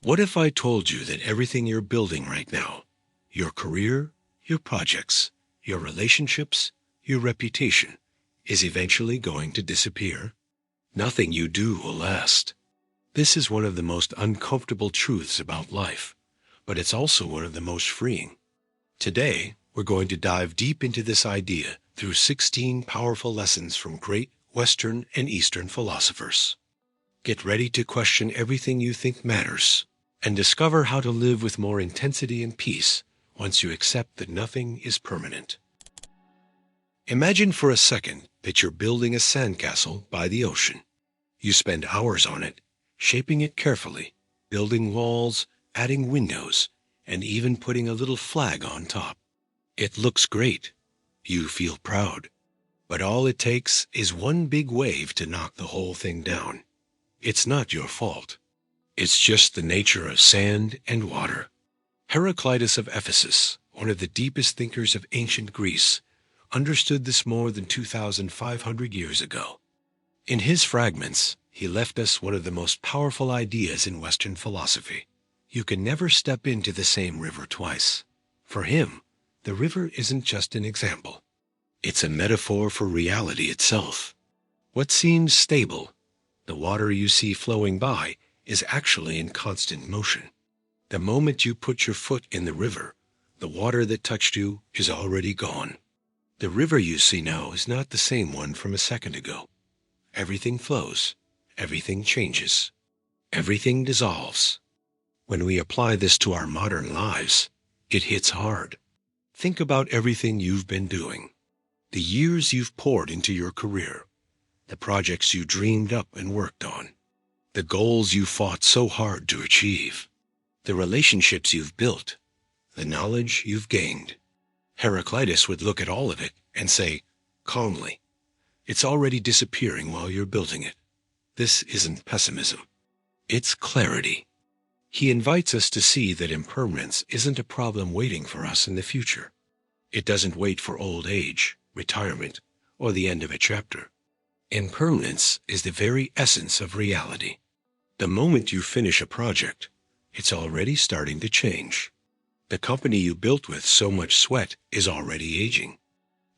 What if I told you that everything you're building right now, your career, your projects, your relationships, your reputation, is eventually going to disappear? Nothing you do will last. This is one of the most uncomfortable truths about life, but it's also one of the most freeing. Today, we're going to dive deep into this idea through 16 powerful lessons from great Western and Eastern philosophers. Get ready to question everything you think matters and discover how to live with more intensity and peace once you accept that nothing is permanent. Imagine for a second that you're building a sandcastle by the ocean. You spend hours on it, shaping it carefully, building walls, adding windows, and even putting a little flag on top. It looks great. You feel proud. But all it takes is one big wave to knock the whole thing down. It's not your fault. It's just the nature of sand and water. Heraclitus of Ephesus, one of the deepest thinkers of ancient Greece, understood this more than 2,500 years ago. In his fragments, he left us one of the most powerful ideas in Western philosophy. You can never step into the same river twice. For him, the river isn't just an example. It's a metaphor for reality itself. What seems stable, the water you see flowing by, is actually in constant motion. The moment you put your foot in the river, the water that touched you is already gone. The river you see now is not the same one from a second ago. Everything flows. Everything changes. Everything dissolves. When we apply this to our modern lives, it hits hard. Think about everything you've been doing. The years you've poured into your career. The projects you dreamed up and worked on. The goals you fought so hard to achieve. The relationships you've built. The knowledge you've gained. Heraclitus would look at all of it and say, calmly, it's already disappearing while you're building it. This isn't pessimism. It's clarity. He invites us to see that impermanence isn't a problem waiting for us in the future. It doesn't wait for old age, retirement, or the end of a chapter. Impermanence is the very essence of reality. The moment you finish a project, it's already starting to change. The company you built with so much sweat is already aging.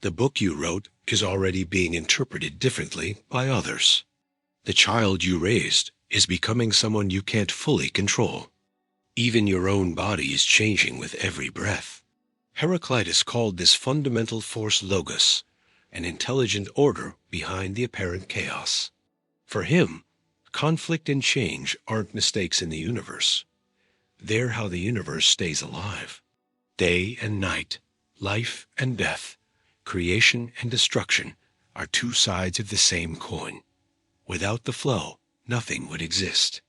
The book you wrote is already being interpreted differently by others. The child you raised is becoming someone you can't fully control. Even your own body is changing with every breath. Heraclitus called this fundamental force logos, an intelligent order behind the apparent chaos. For him, conflict and change aren't mistakes in the universe. They're how the universe stays alive. Day and night, life and death, creation and destruction are two sides of the same coin. Without the flow, nothing would exist.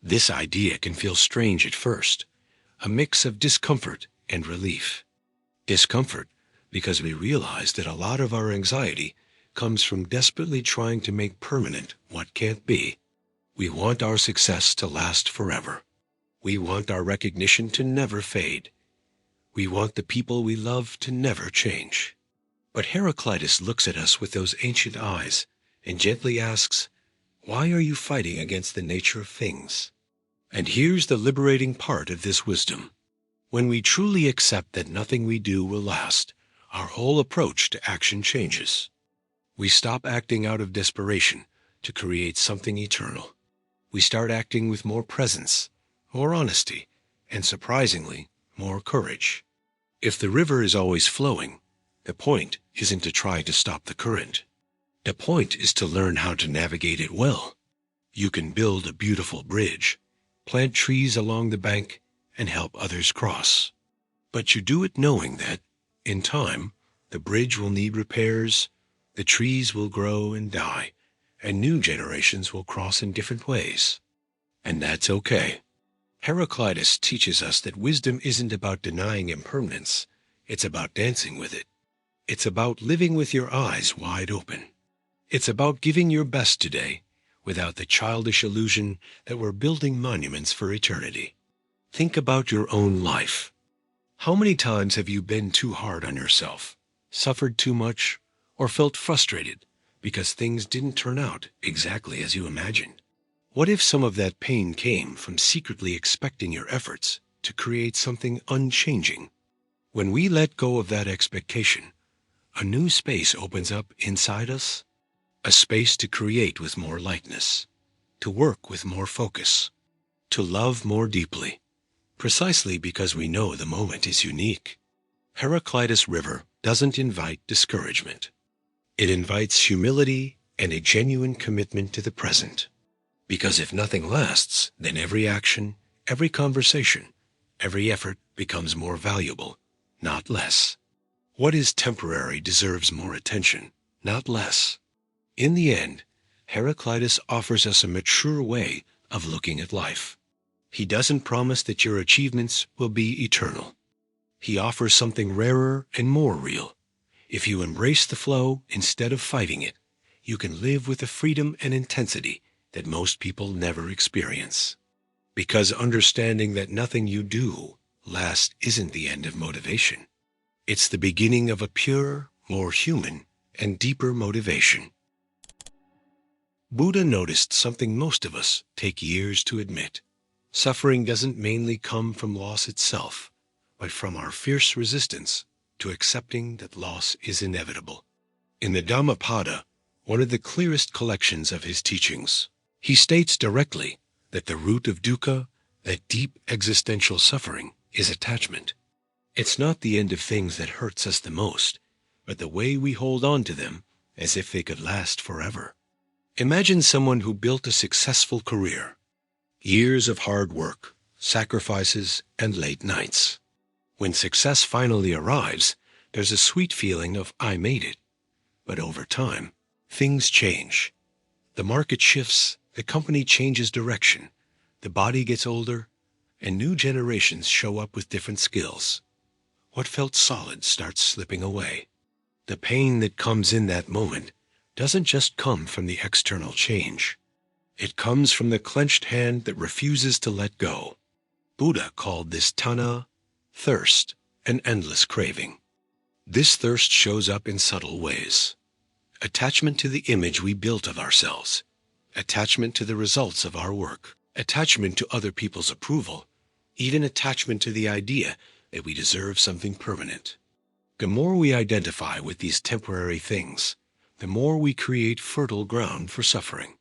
This idea can feel strange at first, a mix of discomfort and relief. Discomfort because we realize that a lot of our anxiety comes from desperately trying to make permanent what can't be. We want our success to last forever. We want our recognition to never fade. We want the people we love to never change. But Heraclitus looks at us with those ancient eyes and gently asks, why are you fighting against the nature of things? And here's the liberating part of this wisdom. When we truly accept that nothing we do will last, our whole approach to action changes. We stop acting out of desperation to create something eternal. We start acting with more presence, more honesty, and surprisingly, more courage. If the river is always flowing, the point isn't to try to stop the current. The point is to learn how to navigate it well. You can build a beautiful bridge, plant trees along the bank, and help others cross. But you do it knowing that, in time, the bridge will need repairs, the trees will grow and die, and new generations will cross in different ways. And that's okay. Heraclitus teaches us that wisdom isn't about denying impermanence, it's about dancing with it. It's about living with your eyes wide open. It's about giving your best today without the childish illusion that we're building monuments for eternity. Think about your own life. How many times have you been too hard on yourself, suffered too much, or felt frustrated because things didn't turn out exactly as you imagined? What if some of that pain came from secretly expecting your efforts to create something unchanging? When we let go of that expectation, a new space opens up inside us, a space to create with more lightness, to work with more focus, to love more deeply, precisely because we know the moment is unique. Heraclitus River doesn't invite discouragement. It invites humility and a genuine commitment to the present. Because if nothing lasts, then every action, every conversation, every effort becomes more valuable, not less. What is temporary deserves more attention, not less. In the end, Heraclitus offers us a mature way of looking at life. He doesn't promise that your achievements will be eternal. He offers something rarer and more real. If you embrace the flow instead of fighting it, you can live with a freedom and intensity that most people never experience. Because understanding that nothing you do lasts isn't the end of motivation. It's the beginning of a purer, more human, and deeper motivation. Buddha noticed something most of us take years to admit. Suffering doesn't mainly come from loss itself, but from our fierce resistance to accepting that loss is inevitable. In the Dhammapada, one of the clearest collections of his teachings, he states directly that the root of dukkha, that deep existential suffering, is attachment. It's not the end of things that hurts us the most, but the way we hold on to them as if they could last forever. Imagine someone who built a successful career. Years of hard work, sacrifices, and late nights. When success finally arrives, there's a sweet feeling of "I made it." But over time, things change. The market shifts, the company changes direction, the body gets older, and new generations show up with different skills. What felt solid starts slipping away. The pain that comes in that moment doesn't just come from the external change. It comes from the clenched hand that refuses to let go. Buddha called this tanha, thirst, an endless craving. This thirst shows up in subtle ways. Attachment to the image we built of ourselves, attachment to the results of our work, attachment to other people's approval, even attachment to the idea that we deserve something permanent. The more we identify with these temporary things, the more we create fertile ground for suffering.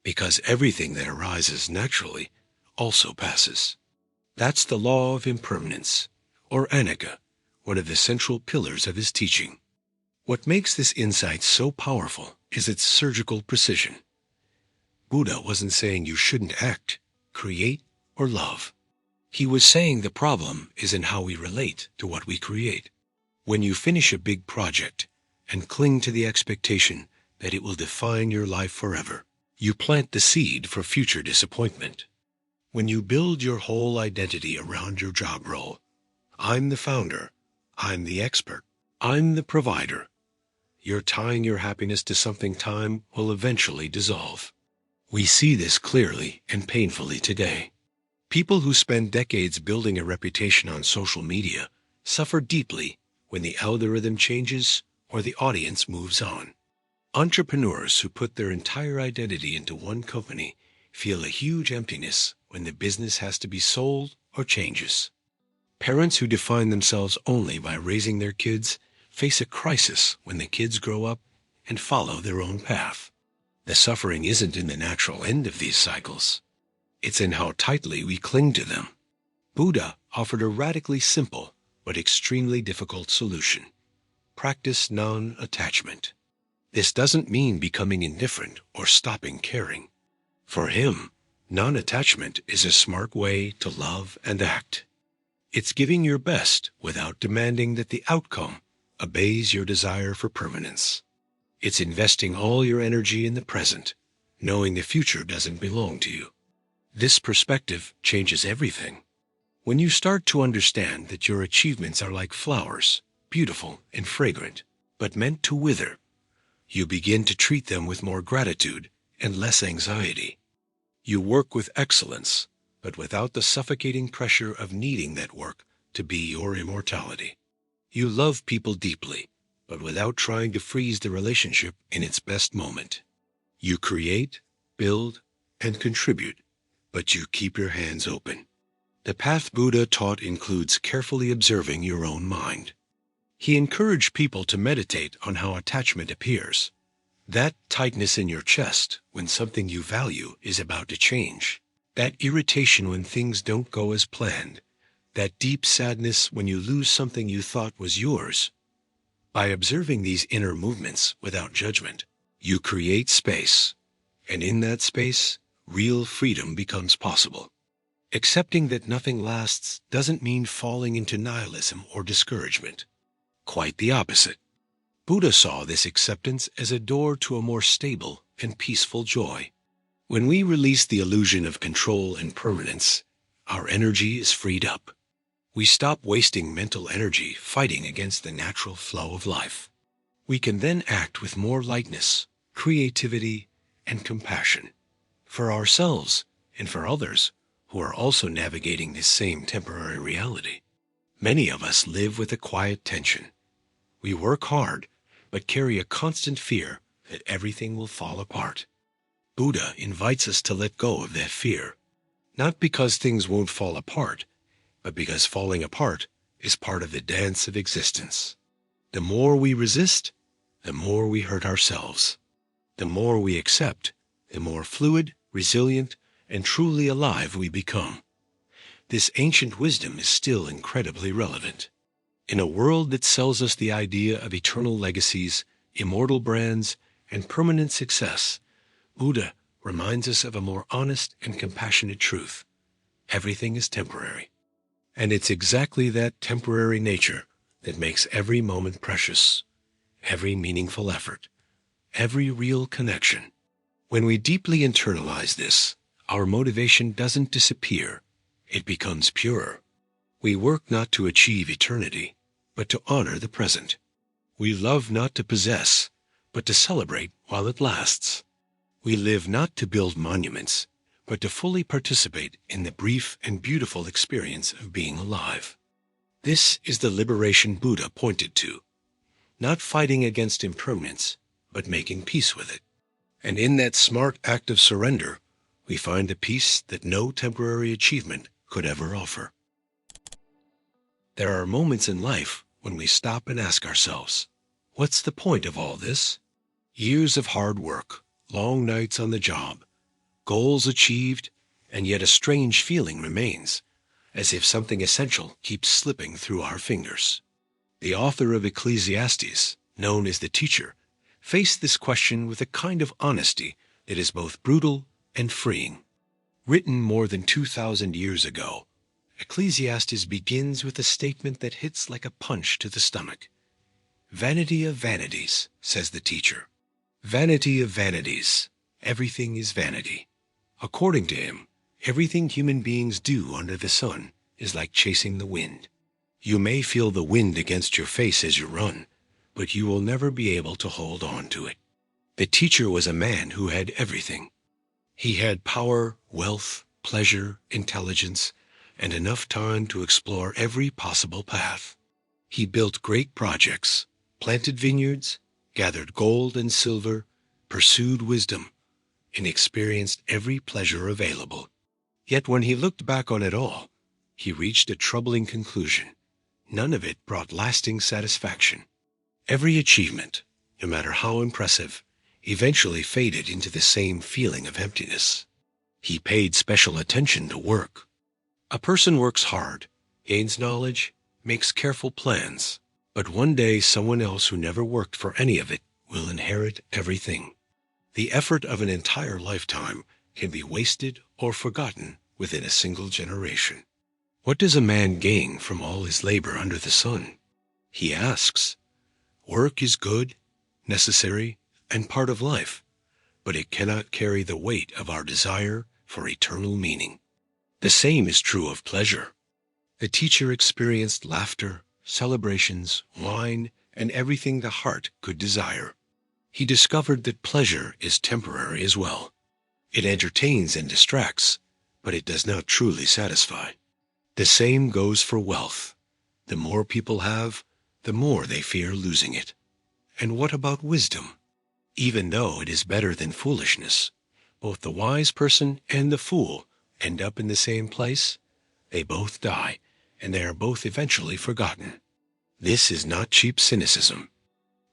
Because everything that arises naturally also passes. That's the law of impermanence, or anicca, one of the central pillars of his teaching. What makes this insight so powerful is its surgical precision. Buddha wasn't saying you shouldn't act, create, or love. He was saying the problem is in how we relate to what we create. When you finish a big project and cling to the expectation that it will define your life forever, you plant the seed for future disappointment. When you build your whole identity around your job role, I'm the founder, I'm the expert, I'm the provider, you're tying your happiness to something time will eventually dissolve. We see this clearly and painfully today. People who spend decades building a reputation on social media suffer deeply when the algorithm changes or the audience moves on. Entrepreneurs who put their entire identity into one company feel a huge emptiness when the business has to be sold or changes. Parents who define themselves only by raising their kids face a crisis when the kids grow up and follow their own path. The suffering isn't in the natural end of these cycles. It's in how tightly we cling to them. Buddha offered a radically simple but extremely difficult solution. Practice non-attachment. This doesn't mean becoming indifferent or stopping caring. For him, non-attachment is a smart way to love and act. It's giving your best without demanding that the outcome obeys your desire for permanence. It's investing all your energy in the present, knowing the future doesn't belong to you. This perspective changes everything. When you start to understand that your achievements are like flowers, beautiful and fragrant, but meant to wither, you begin to treat them with more gratitude and less anxiety. You work with excellence, but without the suffocating pressure of needing that work to be your immortality. You love people deeply, but without trying to freeze the relationship in its best moment. You create, build, and contribute, but you keep your hands open. The path Buddha taught includes carefully observing your own mind. He encouraged people to meditate on how attachment appears. That tightness in your chest when something you value is about to change. That irritation when things don't go as planned. That deep sadness when you lose something you thought was yours. By observing these inner movements without judgment, you create space, and in that space, real freedom becomes possible. Accepting that nothing lasts doesn't mean falling into nihilism or discouragement. Quite the opposite. Buddha saw this acceptance as a door to a more stable and peaceful joy. When we release the illusion of control and permanence, our energy is freed up. We stop wasting mental energy fighting against the natural flow of life. We can then act with more lightness, creativity, and compassion for ourselves and for others who are also navigating this same temporary reality. Many of us live with a quiet tension. We work hard, but carry a constant fear that everything will fall apart. Buddha invites us to let go of that fear, not because things won't fall apart, but because falling apart is part of the dance of existence. The more we resist, the more we hurt ourselves. The more we accept, the more fluid, resilient, and truly alive we become. This ancient wisdom is still incredibly relevant. In a world that sells us the idea of eternal legacies, immortal brands, and permanent success, Buddha reminds us of a more honest and compassionate truth. Everything is temporary. And it's exactly that temporary nature that makes every moment precious, every meaningful effort, every real connection. When we deeply internalize this, our motivation doesn't disappear, it becomes purer. We work not to achieve eternity, but to honor the present. We love not to possess, but to celebrate while it lasts. We live not to build monuments, but to fully participate in the brief and beautiful experience of being alive. This is the liberation Buddha pointed to, not fighting against impermanence, but making peace with it. And in that smart act of surrender, we find the peace that no temporary achievement could ever offer. There are moments in life when we stop and ask ourselves, what's the point of all this? Years of hard work, long nights on the job, goals achieved, and yet a strange feeling remains, as if something essential keeps slipping through our fingers. The author of Ecclesiastes, known as the teacher, faced this question with a kind of honesty that is both brutal and freeing. Written more than 2,000 years ago, Ecclesiastes begins with a statement that hits like a punch to the stomach. Vanity of vanities, says the teacher. Vanity of vanities. Everything is vanity. According to him, everything human beings do under the sun is like chasing the wind. You may feel the wind against your face as you run, but you will never be able to hold on to it. The teacher was a man who had everything. He had power, wealth, pleasure, intelligence, and enough time to explore every possible path. He built great projects, planted vineyards, gathered gold and silver, pursued wisdom, and experienced every pleasure available. Yet when he looked back on it all, he reached a troubling conclusion. None of it brought lasting satisfaction. Every achievement, no matter how impressive, eventually faded into the same feeling of emptiness. He paid special attention to work. A person works hard, gains knowledge, makes careful plans, but one day someone else who never worked for any of it will inherit everything. The effort of an entire lifetime can be wasted or forgotten within a single generation. What does a man gain from all his labor under the sun? He asks. Work is good, necessary, and part of life, but it cannot carry the weight of our desire for eternal meaning. The same is true of pleasure. The teacher experienced laughter, celebrations, wine, and everything the heart could desire. He discovered that pleasure is temporary as well. It entertains and distracts, but it does not truly satisfy. The same goes for wealth. The more people have, the more they fear losing it. And what about wisdom? Even though it is better than foolishness, Both the wise person and the fool end up in the same place. They both die, and they are both eventually forgotten. This is not cheap cynicism.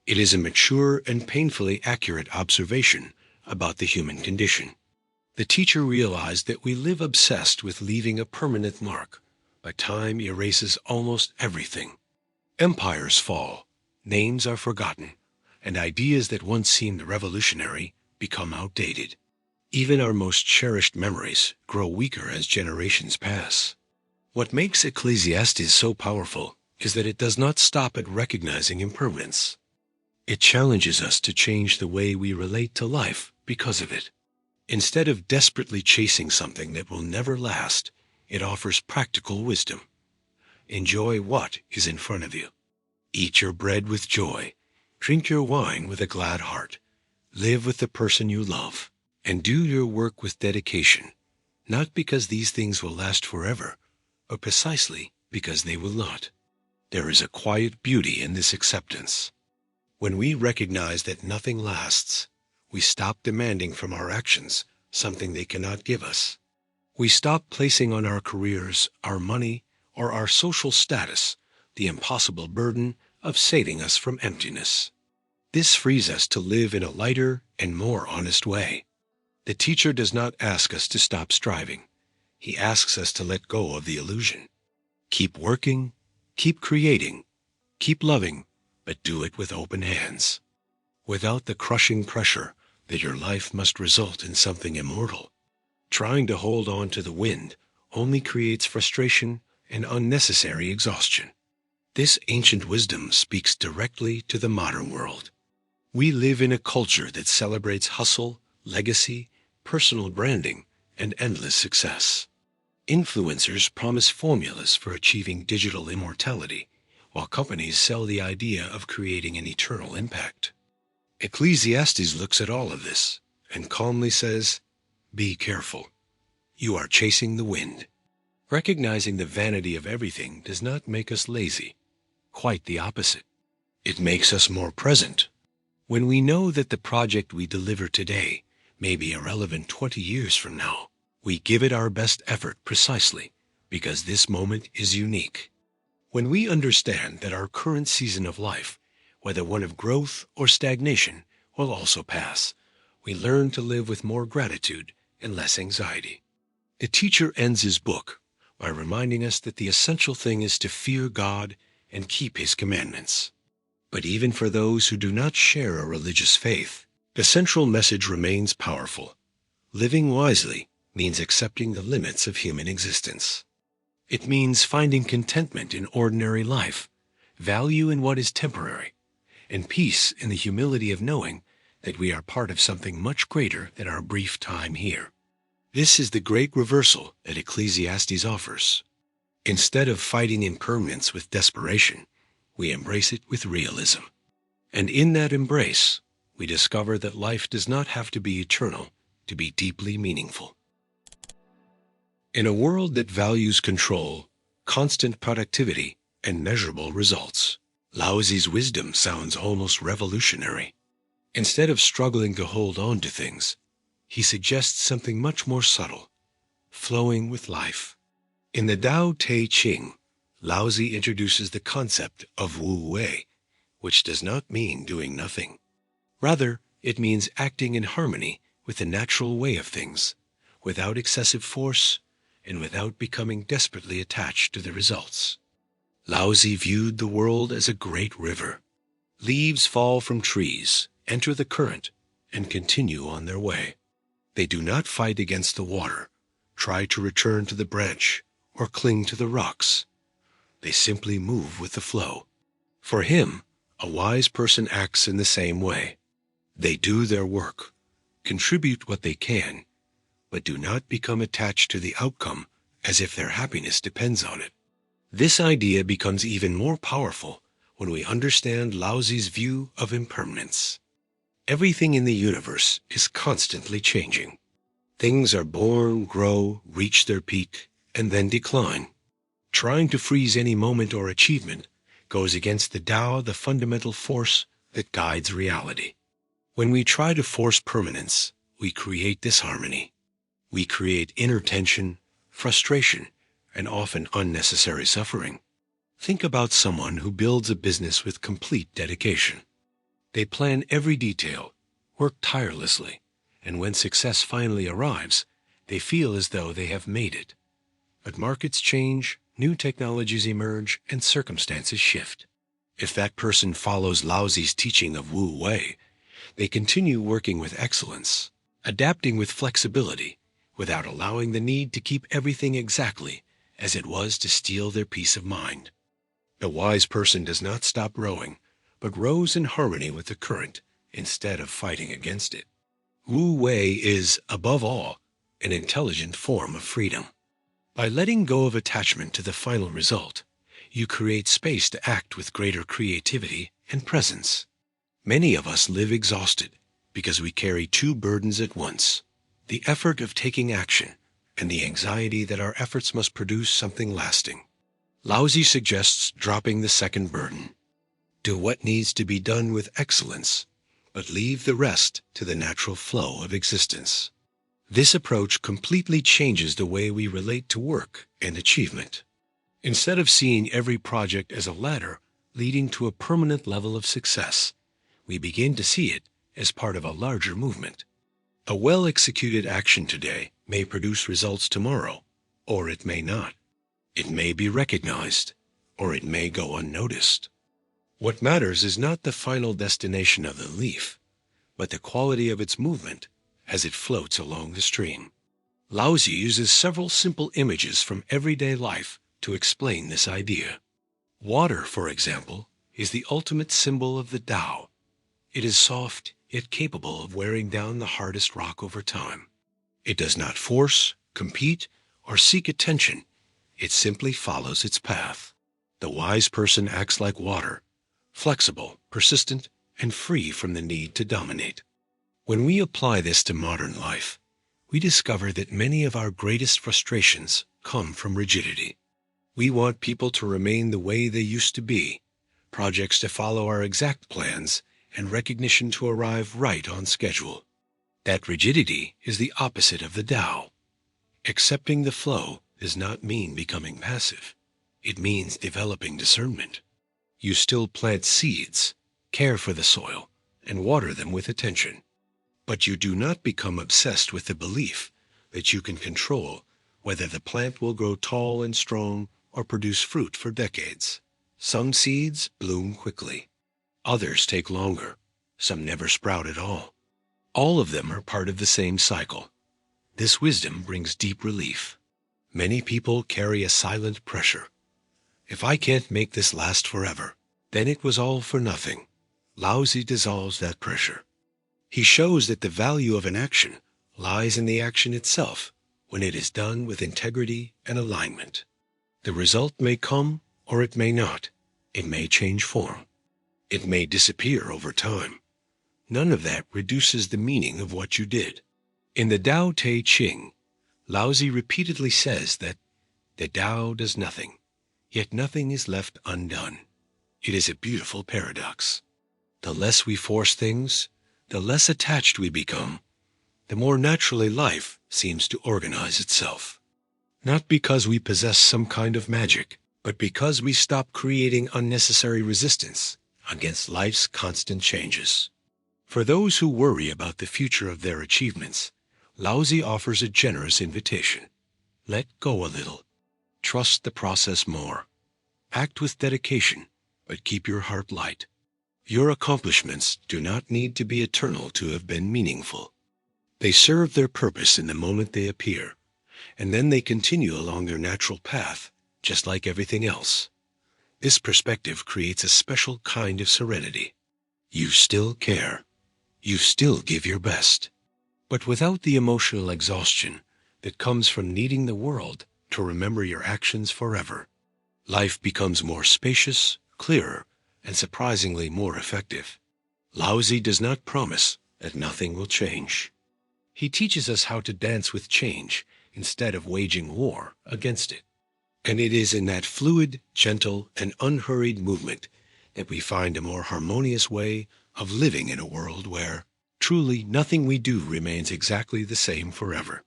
It is a mature and painfully accurate observation about the human condition. The teacher realized that we live obsessed with leaving a permanent mark, but time erases almost everything. Empires fall, names are forgotten, and ideas that once seemed revolutionary become outdated. Even our most cherished memories grow weaker as generations pass. What makes Ecclesiastes so powerful is that it does not stop at recognizing impermanence. It challenges us to change the way we relate to life because of it. Instead of desperately chasing something that will never last, it offers practical wisdom. Enjoy what is in front of you. Eat your bread with joy. Drink your wine with a glad heart. Live with the person you love. And do your work with dedication, not because these things will last forever, but precisely because they will not. There is a quiet beauty in this acceptance. When we recognize that nothing lasts, we stop demanding from our actions something they cannot give us. We stop placing on our careers, our money, or our social status the impossible burden of saving us from emptiness. This frees us to live in a lighter and more honest way. The teacher does not ask us to stop striving. He asks us to let go of the illusion. Keep working, keep creating, keep loving, but do it with open hands, without the crushing pressure that your life must result in something immortal. Trying to hold on to the wind only creates frustration and unnecessary exhaustion. This ancient wisdom speaks directly to the modern world. We live in a culture that celebrates hustle, legacy, personal branding, and endless success. Influencers promise formulas for achieving digital immortality, while companies sell the idea of creating an eternal impact. Ecclesiastes looks at all of this and calmly says, "Be careful. You are chasing the wind." Recognizing the vanity of everything does not make us lazy. Quite the opposite. It makes us more present. When we know that the project we deliver today may be irrelevant 20 years from now, we give it our best effort precisely because this moment is unique. When we understand that our current season of life, whether one of growth or stagnation, will also pass, we learn to live with more gratitude and less anxiety. The teacher ends his book by reminding us that the essential thing is to fear God and keep His commandments. But even for those who do not share a religious faith, the central message remains powerful. Living wisely means accepting the limits of human existence. It means finding contentment in ordinary life, value in what is temporary, and peace in the humility of knowing that we are part of something much greater than our brief time here. This is the great reversal that Ecclesiastes offers. Instead of fighting impermanence with desperation, we embrace it with realism. And in that embrace, we discover that life does not have to be eternal to be deeply meaningful. In a world that values control, constant productivity, and measurable results, Laozi's wisdom sounds almost revolutionary. Instead of struggling to hold on to things, he suggests something much more subtle, flowing with life. In the Tao Te Ching, Laozi introduces the concept of Wu Wei, which does not mean doing nothing. Rather, it means acting in harmony with the natural way of things, without excessive force and without becoming desperately attached to the results. Laozi viewed the world as a great river. Leaves fall from trees, enter the current, and continue on their way. They do not fight against the water, try to return to the branch, or cling to the rocks. They simply move with the flow. For him, a wise person acts in the same way. They do their work, contribute what they can, but do not become attached to the outcome as if their happiness depends on it. This idea becomes even more powerful when we understand Laozi's view of impermanence. Everything in the universe is constantly changing. Things are born, grow, reach their peak, and then decline. Trying to freeze any moment or achievement goes against the Tao, the fundamental force that guides reality. When we try to force permanence, we create disharmony. We create inner tension, frustration, and often unnecessary suffering. Think about someone who builds a business with complete dedication. They plan every detail, work tirelessly, and when success finally arrives, they feel as though they have made it. But markets change, new technologies emerge, and circumstances shift. If that person follows Laozi's teaching of Wu Wei, they continue working with excellence, adapting with flexibility, without allowing the need to keep everything exactly as it was to steal their peace of mind. The wise person does not stop rowing, but rows in harmony with the current instead of fighting against it. Wu Wei is, above all, an intelligent form of freedom. By letting go of attachment to the final result, you create space to act with greater creativity and presence. Many of us live exhausted because we carry two burdens at once: the effort of taking action and the anxiety that our efforts must produce something lasting. Laozi suggests dropping the second burden. Do what needs to be done with excellence, but leave the rest to the natural flow of existence. This approach completely changes the way we relate to work and achievement. Instead of seeing every project as a ladder leading to a permanent level of success, we begin to see it as part of a larger movement. A well-executed action today may produce results tomorrow, or it may not. It may be recognized, or it may go unnoticed. What matters is not the final destination of the leaf, but the quality of its movement as it floats along the stream. Laozi uses several simple images from everyday life to explain this idea. Water, for example, is the ultimate symbol of the Tao. It is soft, yet capable of wearing down the hardest rock over time. It does not force, compete, or seek attention. It simply follows its path. The wise person acts like water, flexible, persistent, and free from the need to dominate. When we apply this to modern life, we discover that many of our greatest frustrations come from rigidity. We want people to remain the way they used to be, projects to follow our exact plans, and recognition to arrive right on schedule. That rigidity is the opposite of the Tao. Accepting the flow does not mean becoming passive. It means developing discernment. You still plant seeds, care for the soil, and water them with attention. But you do not become obsessed with the belief that you can control whether the plant will grow tall and strong or produce fruit for decades. Some seeds bloom quickly. Others take longer. Some never sprout at all. All of them are part of the same cycle. This wisdom brings deep relief. Many people carry a silent pressure. If I can't make this last forever, then it was all for nothing. Laozi dissolves that pressure. He shows that the value of an action lies in the action itself when it is done with integrity and alignment. The result may come or it may not. It may change form. It may disappear over time. None of that reduces the meaning of what you did. In the Tao Te Ching, Laozi repeatedly says that the Tao does nothing, yet nothing is left undone. It is a beautiful paradox. The less we force things, the less attached we become, the more naturally life seems to organize itself. Not because we possess some kind of magic, but because we stop creating unnecessary resistance against life's constant changes. For those who worry about the future of their achievements, Laozi offers a generous invitation. Let go a little. Trust the process more. Act with dedication, but keep your heart light. Your accomplishments do not need to be eternal to have been meaningful. They serve their purpose in the moment they appear, and then they continue along their natural path, just like everything else. This perspective creates a special kind of serenity. You still care. You still give your best, but without the emotional exhaustion that comes from needing the world to remember your actions forever. Life becomes more spacious, clearer, and surprisingly more effective. Laozi does not promise that nothing will change. He teaches us how to dance with change instead of waging war against it. And it is in that fluid, gentle, and unhurried movement that we find a more harmonious way of living in a world where Truly, nothing we do remains exactly the same forever.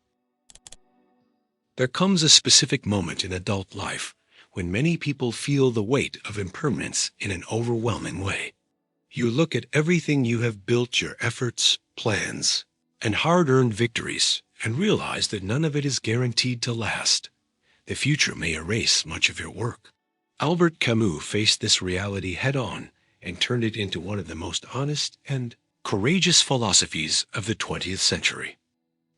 There comes a specific moment in adult life when many people feel the weight of impermanence in an overwhelming way. You look at everything you have built, your efforts, plans, and hard-earned victories, and realize that none of it is guaranteed to last. The future may erase much of your work. Albert Camus faced this reality head-on and turned it into one of the most honest and courageous philosophies of the 20th century.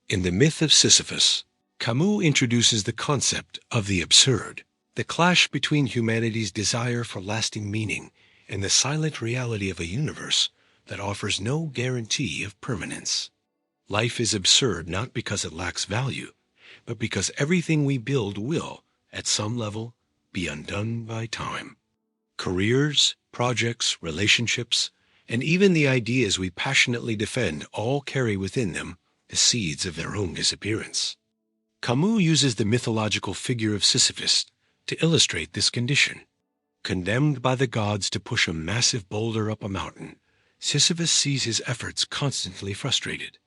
In the myth of Sisyphus, Camus introduces the concept of the absurd, the clash between humanity's desire for lasting meaning and the silent reality of a universe that offers no guarantee of permanence. Life is absurd not because it lacks value, but because everything we build will, at some level, be undone by time. Careers, projects, relationships, and even the ideas we passionately defend all carry within them the seeds of their own disappearance. Camus uses the mythological figure of Sisyphus to illustrate this condition. Condemned by the gods to push a massive boulder up a mountain, Sisyphus sees his efforts constantly frustrated.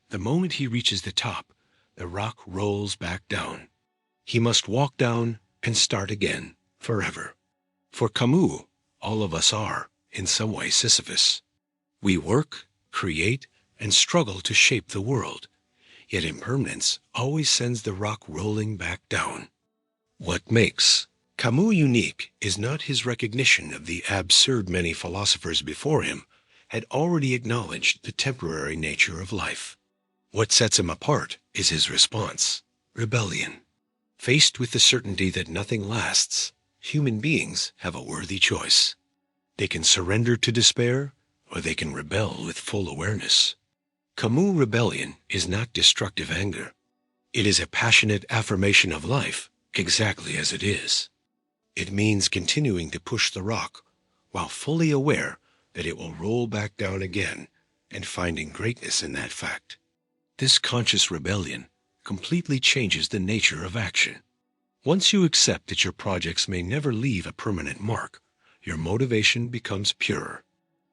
The moment he reaches the top, the rock rolls back down. He must walk down and start again, forever. For Camus, all of us are, in some way, Sisyphus. We work, create, and struggle to shape the world, yet impermanence always sends the rock rolling back down. What makes Camus unique is not his recognition of the absurd. Many philosophers before him had already acknowledged the temporary nature of life. What sets him apart is his response, rebellion. Faced with the certainty that nothing lasts, human beings have a worthy choice. They can surrender to despair, or they can rebel with full awareness. Camus' rebellion is not destructive anger. It is a passionate affirmation of life, exactly as it is. It means continuing to push the rock while fully aware that it will roll back down again and finding greatness in that fact. This conscious rebellion completely changes the nature of action. Once you accept that your projects may never leave a permanent mark, your motivation becomes purer.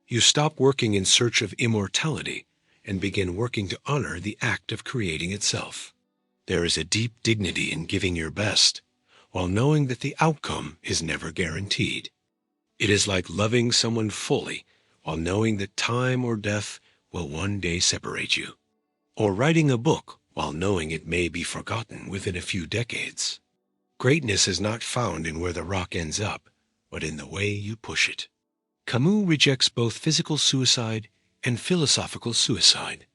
You stop working in search of immortality and begin working to honor the act of creating itself. There is a deep dignity in giving your best, while knowing that the outcome is never guaranteed. It is like loving someone fully, while knowing that time or death will one day separate you. Or writing a book, while knowing it may be forgotten within a few decades. Greatness is not found in where the rock ends up, but in the way you push it. Camus rejects both physical suicide and philosophical suicide.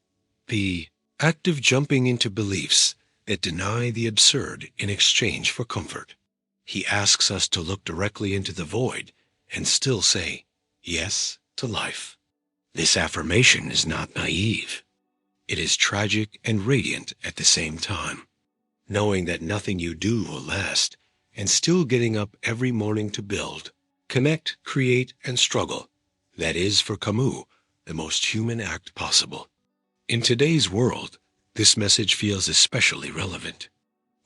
The act of jumping into beliefs that deny the absurd in exchange for comfort. He asks us to look directly into the void and still say yes to life. This affirmation is not naive. It is tragic and radiant at the same time. Knowing that nothing you do will last, and still getting up every morning to build, connect, create, and struggle. That is, for Camus, the most human act possible. In today's world, this message feels especially relevant.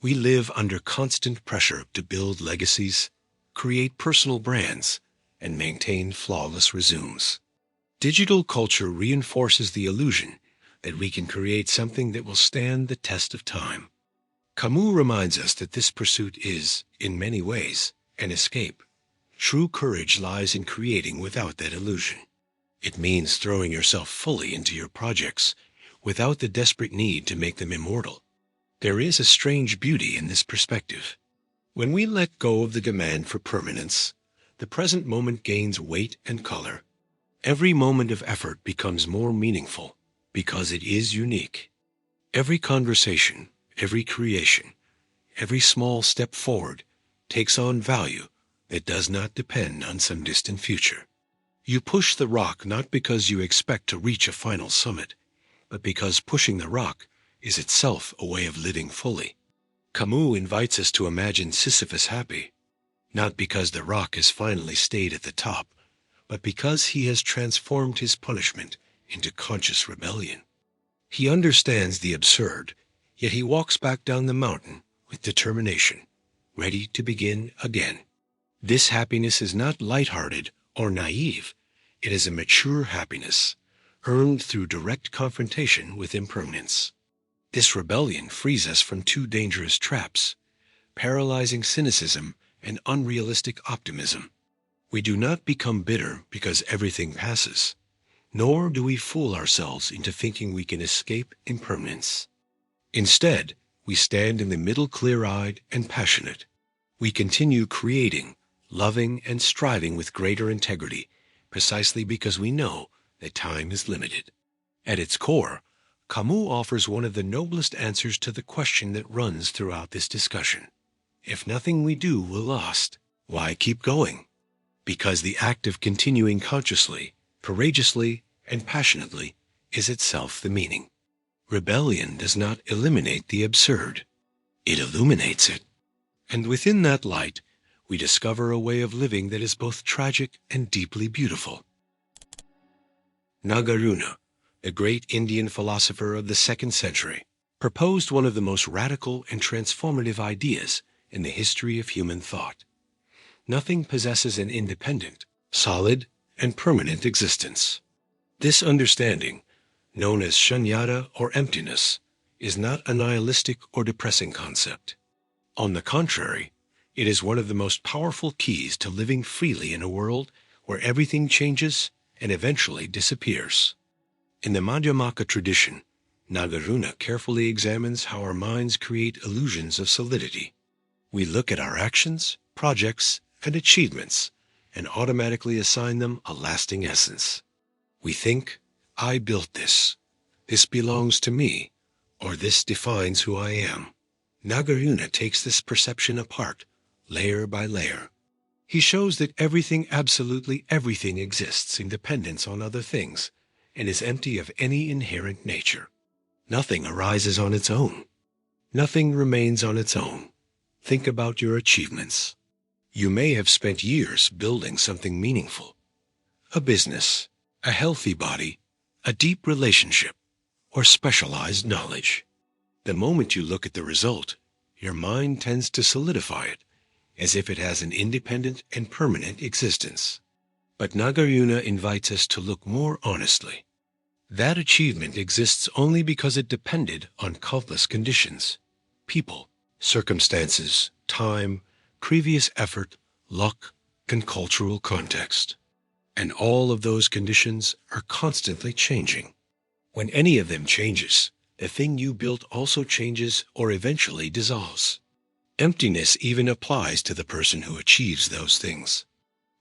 We live under constant pressure to build legacies, create personal brands, and maintain flawless resumes. Digital culture reinforces the illusion that we can create something that will stand the test of time. Camus reminds us that this pursuit is, in many ways, an escape. True courage lies in creating without that illusion. It means throwing yourself fully into your projects without the desperate need to make them immortal. There is a strange beauty in this perspective. When we let go of the demand for permanence, the present moment gains weight and color. Every moment of effort becomes more meaningful because it is unique. Every conversation, every creation, every small step forward takes on value that does not depend on some distant future. You push the rock not because you expect to reach a final summit, but because pushing the rock is itself a way of living fully. Camus invites us to imagine Sisyphus happy, not because the rock has finally stayed at the top, but because he has transformed his punishment into conscious rebellion. He understands the absurd, yet he walks back down the mountain with determination, ready to begin again. This happiness is not lighthearted or naive. It is a mature happiness, earned through direct confrontation with impermanence. This rebellion frees us from two dangerous traps: paralyzing cynicism and unrealistic optimism. We do not become bitter because everything passes, nor do we fool ourselves into thinking we can escape impermanence. Instead, we stand in the middle clear-eyed and passionate. We continue creating, loving, and striving with greater integrity, precisely because we know that time is limited. At its core, Camus offers one of the noblest answers to the question that runs throughout this discussion. If nothing we do will last, why keep going? Because the act of continuing consciously, courageously, and passionately is itself the meaning. Rebellion does not eliminate the absurd. It illuminates it. And within that light, we discover a way of living that is both tragic and deeply beautiful. Nagarjuna, the great Indian philosopher of the 2nd century, proposed one of the most radical and transformative ideas in the history of human thought. Nothing possesses an independent, solid, and permanent existence. This understanding, known as shunyata or emptiness, is not a nihilistic or depressing concept. On the contrary, it is one of the most powerful keys to living freely in a world where everything changes and eventually disappears. In the Madhyamaka tradition, Nagarjuna carefully examines how our minds create illusions of solidity. We look at our actions, projects, and achievements and automatically assign them a lasting essence. We think, I built this belongs to me, or this defines who I am. Nagarjuna takes this perception apart, layer by layer. He shows that everything, absolutely everything, exists in dependence on other things and is empty of any inherent nature. Nothing arises on its own. Nothing remains on its own. Think about your achievements. You may have spent years building something meaningful: a business, a healthy body, a deep relationship, or specialized knowledge. The moment you look at the result, your mind tends to solidify it, as if it has an independent and permanent existence. But Nagarjuna invites us to look more honestly. That achievement exists only because it depended on countless conditions: people, circumstances, time, previous effort, luck, and cultural context. And all of those conditions are constantly changing. When any of them changes, the thing you built also changes or eventually dissolves. Emptiness even applies to the person who achieves those things.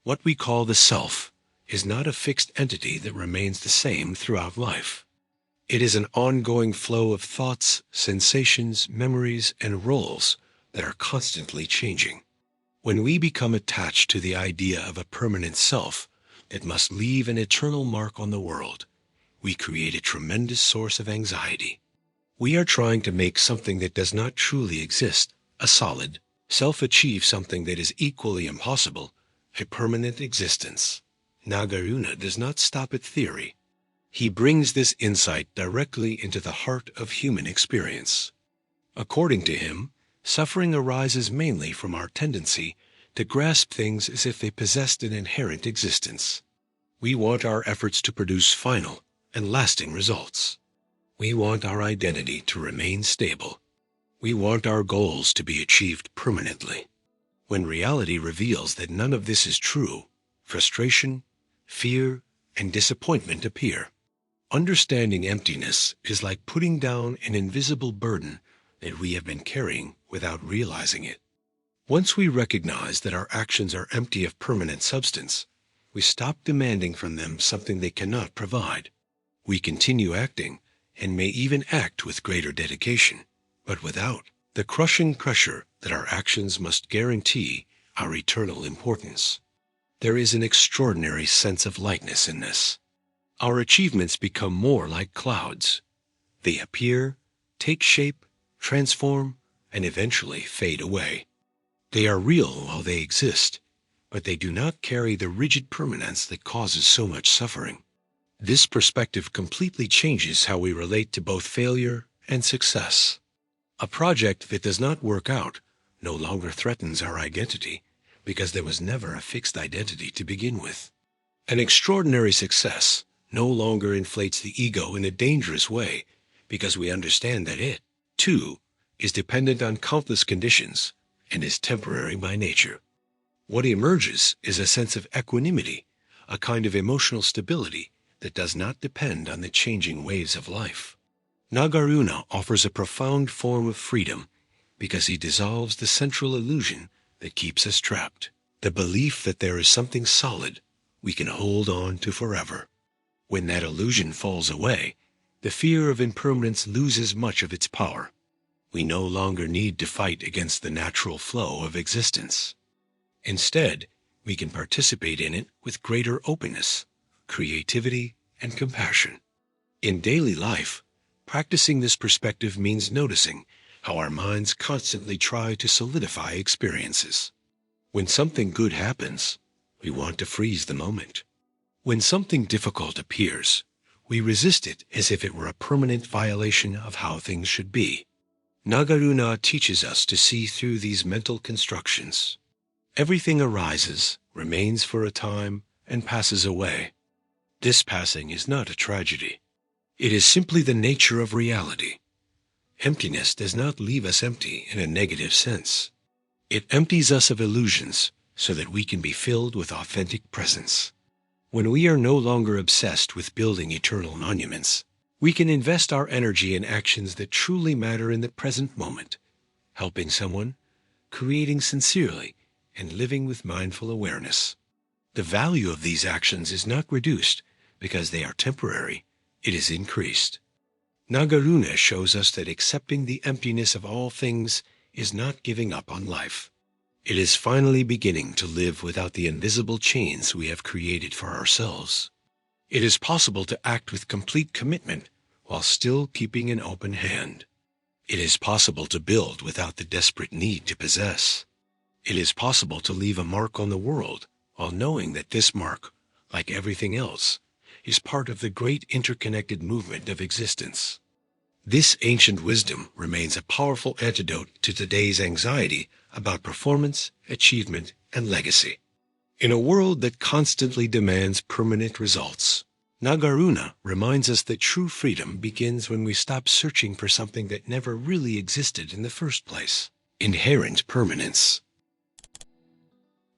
What we call the self is not a fixed entity that remains the same throughout life. It is an ongoing flow of thoughts, sensations, memories, and roles that are constantly changing. When we become attached to the idea of a permanent self that must leave an eternal mark on the world, we create a tremendous source of anxiety. We are trying to make something that does not truly exist a solid, self-achieve something that is equally impossible, a permanent existence. Nagarjuna does not stop at theory. He brings this insight directly into the heart of human experience. According to him, suffering arises mainly from our tendency to grasp things as if they possessed an inherent existence. We want our efforts to produce final and lasting results. We want our identity to remain stable. We want our goals to be achieved permanently. When reality reveals that none of this is true, frustration, fear, and disappointment appear. Understanding emptiness is like putting down an invisible burden that we have been carrying without realizing it. Once we recognize that our actions are empty of permanent substance, we stop demanding from them something they cannot provide. We continue acting, and may even act with greater dedication, but without the crushing pressure that our actions must guarantee our eternal importance. There is an extraordinary sense of lightness in this. Our achievements become more like clouds. They appear, take shape, transform, and eventually fade away. They are real while they exist, but they do not carry the rigid permanence that causes so much suffering. This perspective completely changes how we relate to both failure and success. A project that does not work out no longer threatens our identity because there was never a fixed identity to begin with. An extraordinary success no longer inflates the ego in a dangerous way because we understand that it, too, is dependent on countless conditions and is temporary by nature. What emerges is a sense of equanimity, a kind of emotional stability that does not depend on the changing waves of life. Nagarjuna offers a profound form of freedom because he dissolves the central illusion that keeps us trapped, the belief that there is something solid we can hold on to forever. When that illusion falls away, the fear of impermanence loses much of its power. We no longer need to fight against the natural flow of existence. Instead, we can participate in it with greater openness, creativity, and compassion. In daily life, practicing this perspective means noticing how our minds constantly try to solidify experiences. When something good happens, we want to freeze the moment. When something difficult appears, we resist it as if it were a permanent violation of how things should be. Nagarjuna teaches us to see through these mental constructions. Everything arises, remains for a time, and passes away. This passing is not a tragedy. It is simply the nature of reality. Emptiness does not leave us empty in a negative sense. It empties us of illusions so that we can be filled with authentic presence. When we are no longer obsessed with building eternal monuments, we can invest our energy in actions that truly matter in the present moment, helping someone, creating sincerely, and living with mindful awareness. The value of these actions is not reduced because they are temporary, it is increased. Nagarjuna shows us that accepting the emptiness of all things is not giving up on life. It is finally beginning to live without the invisible chains we have created for ourselves. It is possible to act with complete commitment while still keeping an open hand. It is possible to build without the desperate need to possess. It is possible to leave a mark on the world while knowing that this mark, like everything else, is part of the great interconnected movement of existence. This ancient wisdom remains a powerful antidote to today's anxiety about performance, achievement, and legacy. In a world that constantly demands permanent results, Nagarjuna reminds us that true freedom begins when we stop searching for something that never really existed in the first place: inherent permanence.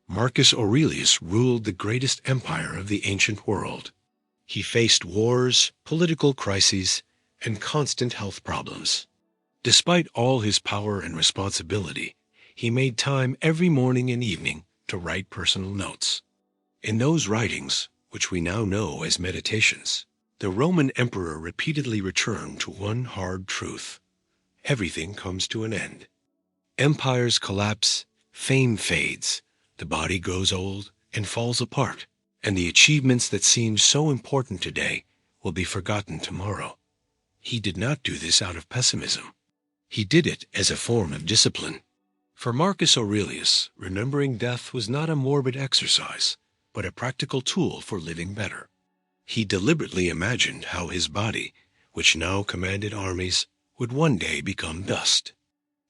Marcus Aurelius ruled the greatest empire of the ancient world. He faced wars, political crises, and constant health problems. Despite all his power and responsibility, he made time every morning and evening to write personal notes. In those writings, which we now know as meditations, the Roman emperor repeatedly returned to one hard truth: everything comes to an end. Empires collapse, fame fades, the body grows old and falls apart, and the achievements that seem so important today will be forgotten tomorrow. He did not do this out of pessimism. He did it as a form of discipline. For Marcus Aurelius, remembering death was not a morbid exercise, but a practical tool for living better. He deliberately imagined how his body, which now commanded armies, would one day become dust.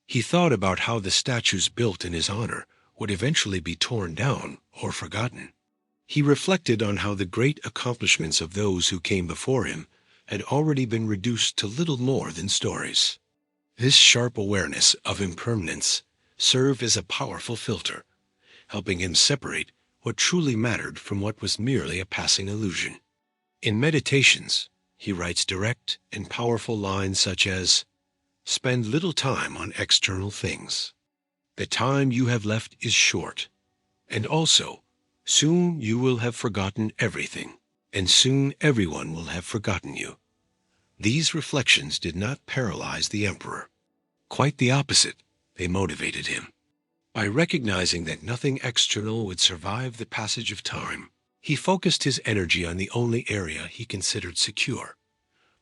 He thought about how the statues built in his honor would eventually be torn down or forgotten. He reflected on how the great accomplishments of those who came before him had already been reduced to little more than stories. This sharp awareness of impermanence served as a powerful filter, helping him separate what truly mattered from what was merely a passing illusion. In Meditations, he writes direct and powerful lines such as, "Spend little time on external things. The time you have left is short, and also, soon you will have forgotten everything, and soon everyone will have forgotten you." These reflections did not paralyze the emperor. Quite the opposite, they motivated him. By recognizing that nothing external would survive the passage of time, he focused his energy on the only area he considered secure: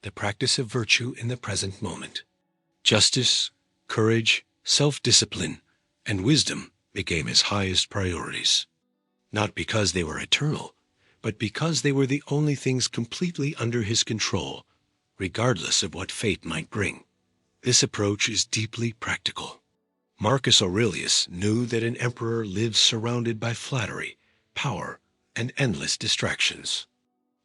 the practice of virtue in the present moment. Justice, courage, self-discipline, and wisdom became his highest priorities, not because they were eternal, but because they were the only things completely under his control, regardless of what fate might bring. This approach is deeply practical. Marcus Aurelius knew that an emperor lives surrounded by flattery, power, and endless distractions.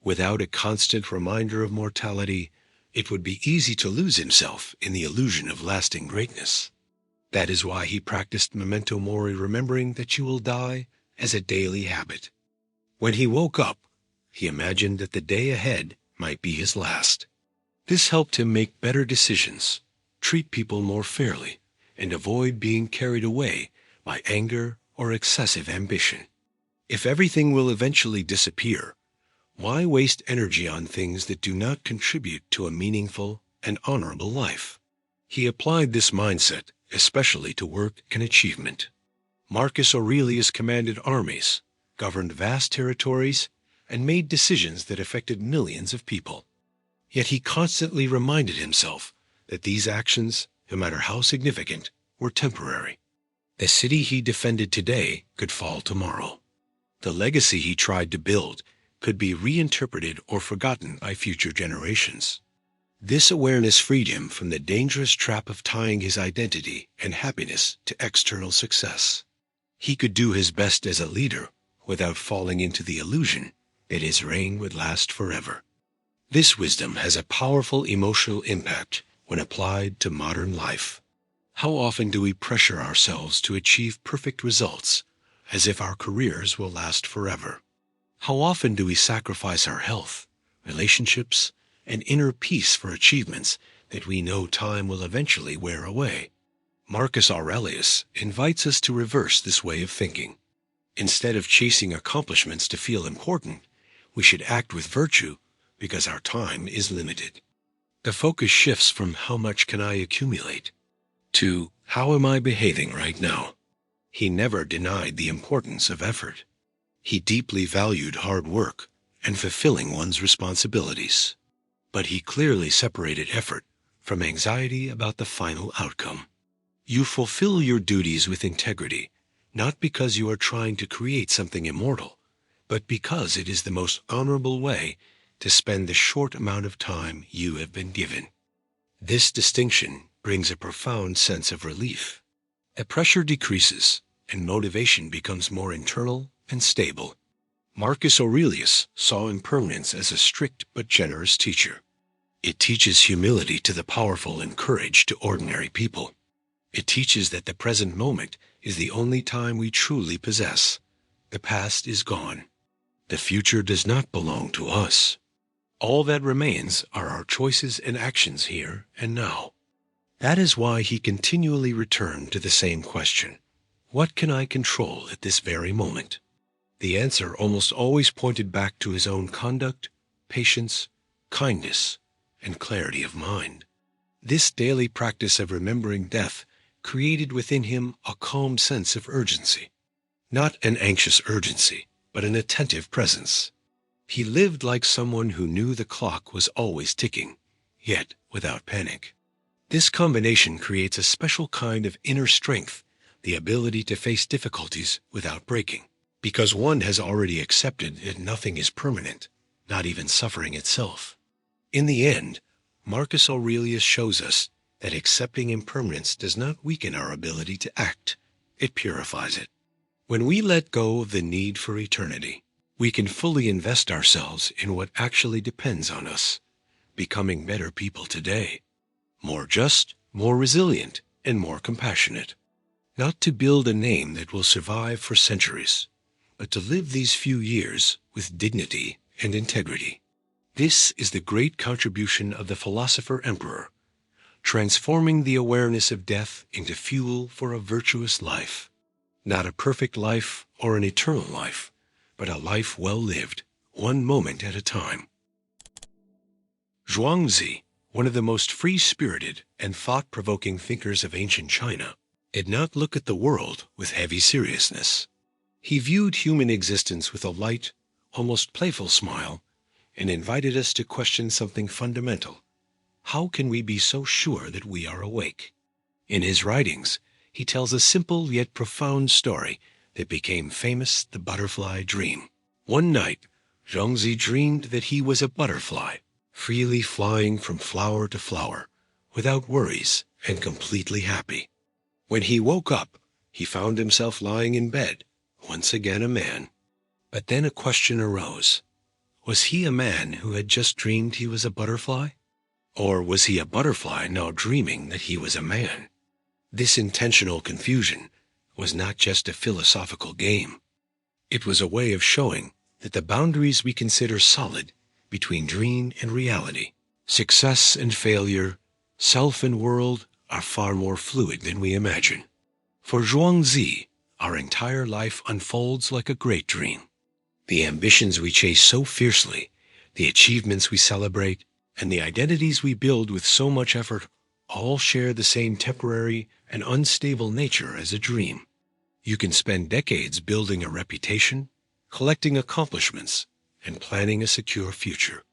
Without a constant reminder of mortality, it would be easy to lose himself in the illusion of lasting greatness. That is why he practiced memento mori, remembering that you will die, as a daily habit. When he woke up, he imagined that the day ahead might be his last. This helped him make better decisions, treat people more fairly, and avoid being carried away by anger or excessive ambition. If everything will eventually disappear, why waste energy on things that do not contribute to a meaningful and honorable life? He applied this mindset especially to work and achievement. Marcus Aurelius commanded armies, governed vast territories, and made decisions that affected millions of people. Yet he constantly reminded himself that these actions, no matter how significant, were temporary. The city he defended today could fall tomorrow. The legacy he tried to build could be reinterpreted or forgotten by future generations. This awareness freed him from the dangerous trap of tying his identity and happiness to external success. He could do his best as a leader without falling into the illusion that his reign would last forever. This wisdom has a powerful emotional impact when applied to modern life. How often do we pressure ourselves to achieve perfect results, as if our careers will last forever? How often do we sacrifice our health, relationships, and inner peace for achievements that we know time will eventually wear away? Marcus Aurelius invites us to reverse this way of thinking. Instead of chasing accomplishments to feel important, we should act with virtue because our time is limited. The focus shifts from how much can I accumulate to how am I behaving right now. He never denied the importance of effort. He deeply valued hard work and fulfilling one's responsibilities. But he clearly separated effort from anxiety about the final outcome. You fulfill your duties with integrity, not because you are trying to create something immortal, but because it is the most honorable way to spend the short amount of time you have been given. This distinction brings a profound sense of relief. The pressure decreases, and motivation becomes more internal and stable. Marcus Aurelius saw impermanence as a strict but generous teacher. It teaches humility to the powerful and courage to ordinary people. It teaches that the present moment is the only time we truly possess. The past is gone. The future does not belong to us. All that remains are our choices and actions here and now. That is why he continually returned to the same question: what can I control at this very moment? The answer almost always pointed back to his own conduct, patience, kindness, and clarity of mind. This daily practice of remembering death created within him a calm sense of urgency. Not an anxious urgency, but an attentive presence. He lived like someone who knew the clock was always ticking, yet without panic. This combination creates a special kind of inner strength, the ability to face difficulties without breaking, because one has already accepted that nothing is permanent, not even suffering itself. In the end, Marcus Aurelius shows us that accepting impermanence does not weaken our ability to act, it purifies it. When we let go of the need for eternity, we can fully invest ourselves in what actually depends on us, becoming better people today, more just, more resilient, and more compassionate. Not to build a name that will survive for centuries, but to live these few years with dignity and integrity. This is the great contribution of the philosopher emperor, transforming the awareness of death into fuel for a virtuous life. Not a perfect life or an eternal life, but a life well lived, one moment at a time. Zhuangzi, one of the most free-spirited and thought-provoking thinkers of ancient China, did not look at the world with heavy seriousness. He viewed human existence with a light, almost playful smile, and invited us to question something fundamental. How can we be so sure that we are awake? In his writings, he tells a simple yet profound story that became famous, the butterfly dream. One night, Zhuangzi dreamed that he was a butterfly, freely flying from flower to flower, without worries and completely happy. When he woke up, he found himself lying in bed, once again a man. But then a question arose. Was he a man who had just dreamed he was a butterfly? Or was he a butterfly now dreaming that he was a man? This intentional confusion was not just a philosophical game. It was a way of showing that the boundaries we consider solid between dream and reality, success and failure, self and world, are far more fluid than we imagine. For Zhuangzi, our entire life unfolds like a great dream. The ambitions we chase so fiercely, the achievements we celebrate, and the identities we build with so much effort all share the same temporary and unstable nature as a dream. You can spend decades building a reputation, collecting accomplishments, and planning a secure future.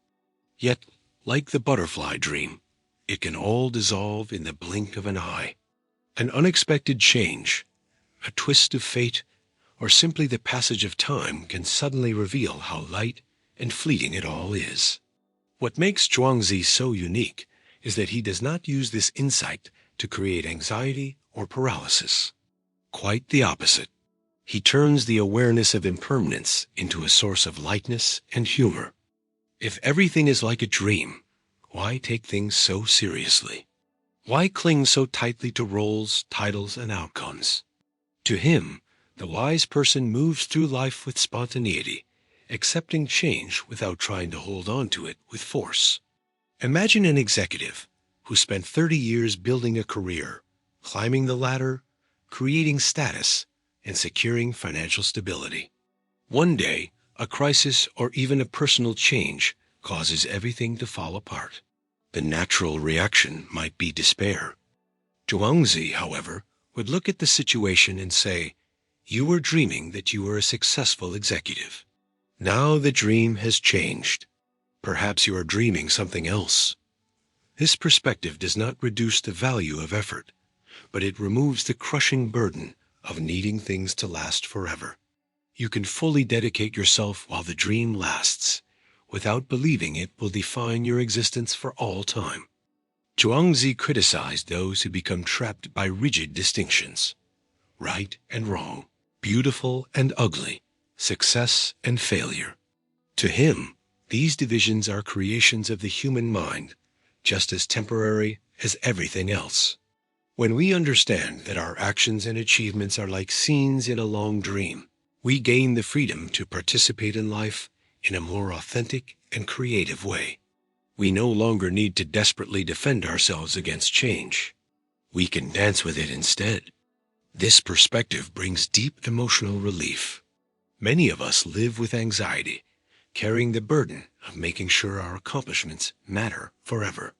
Yet, like the butterfly dream, it can all dissolve in the blink of an eye. An unexpected change, a twist of fate, or simply the passage of time can suddenly reveal how light and fleeting it all is. What makes Zhuangzi so unique is that he does not use this insight to create anxiety or paralysis. Quite the opposite. He turns the awareness of impermanence into a source of lightness and humor. If everything is like a dream, why take things so seriously? Why cling so tightly to roles, titles, and outcomes? To him, the wise person moves through life with spontaneity, accepting change without trying to hold on to it with force. Imagine an executive who spent 30 years building a career, climbing the ladder, creating status, and securing financial stability. One day, a crisis or even a personal change causes everything to fall apart. The natural reaction might be despair. Zhuangzi, however, would look at the situation and say, "You were dreaming that you were a successful executive. Now the dream has changed. Perhaps you are dreaming something else." This perspective does not reduce the value of effort, but it removes the crushing burden of needing things to last forever. You can fully dedicate yourself while the dream lasts, without believing it will define your existence for all time. Zhuangzi criticized those who become trapped by rigid distinctions. Right and wrong, beautiful and ugly, success and failure. To him, these divisions are creations of the human mind, just as temporary as everything else. When we understand that our actions and achievements are like scenes in a long dream, we gain the freedom to participate in life in a more authentic and creative way. We no longer need to desperately defend ourselves against change. We can dance with it instead. This perspective brings deep emotional relief. Many of us live with anxiety, carrying the burden of making sure our accomplishments matter forever.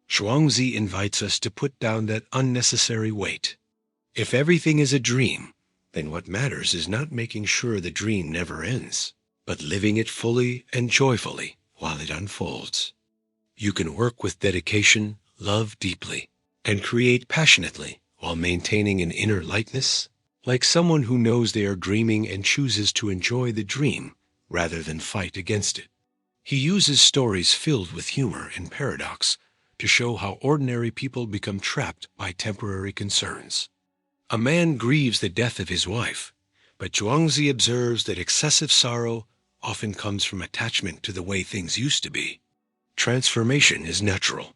Zhuangzi invites us to put down that unnecessary weight. If everything is a dream, then what matters is not making sure the dream never ends, but living it fully and joyfully while it unfolds. You can work with dedication, love deeply, and create passionately while maintaining an inner lightness, like someone who knows they are dreaming and chooses to enjoy the dream rather than fight against it. He uses stories filled with humor and paradox to show how ordinary people become trapped by temporary concerns. A man grieves the death of his wife, but Zhuangzi observes that excessive sorrow often comes from attachment to the way things used to be. Transformation is natural.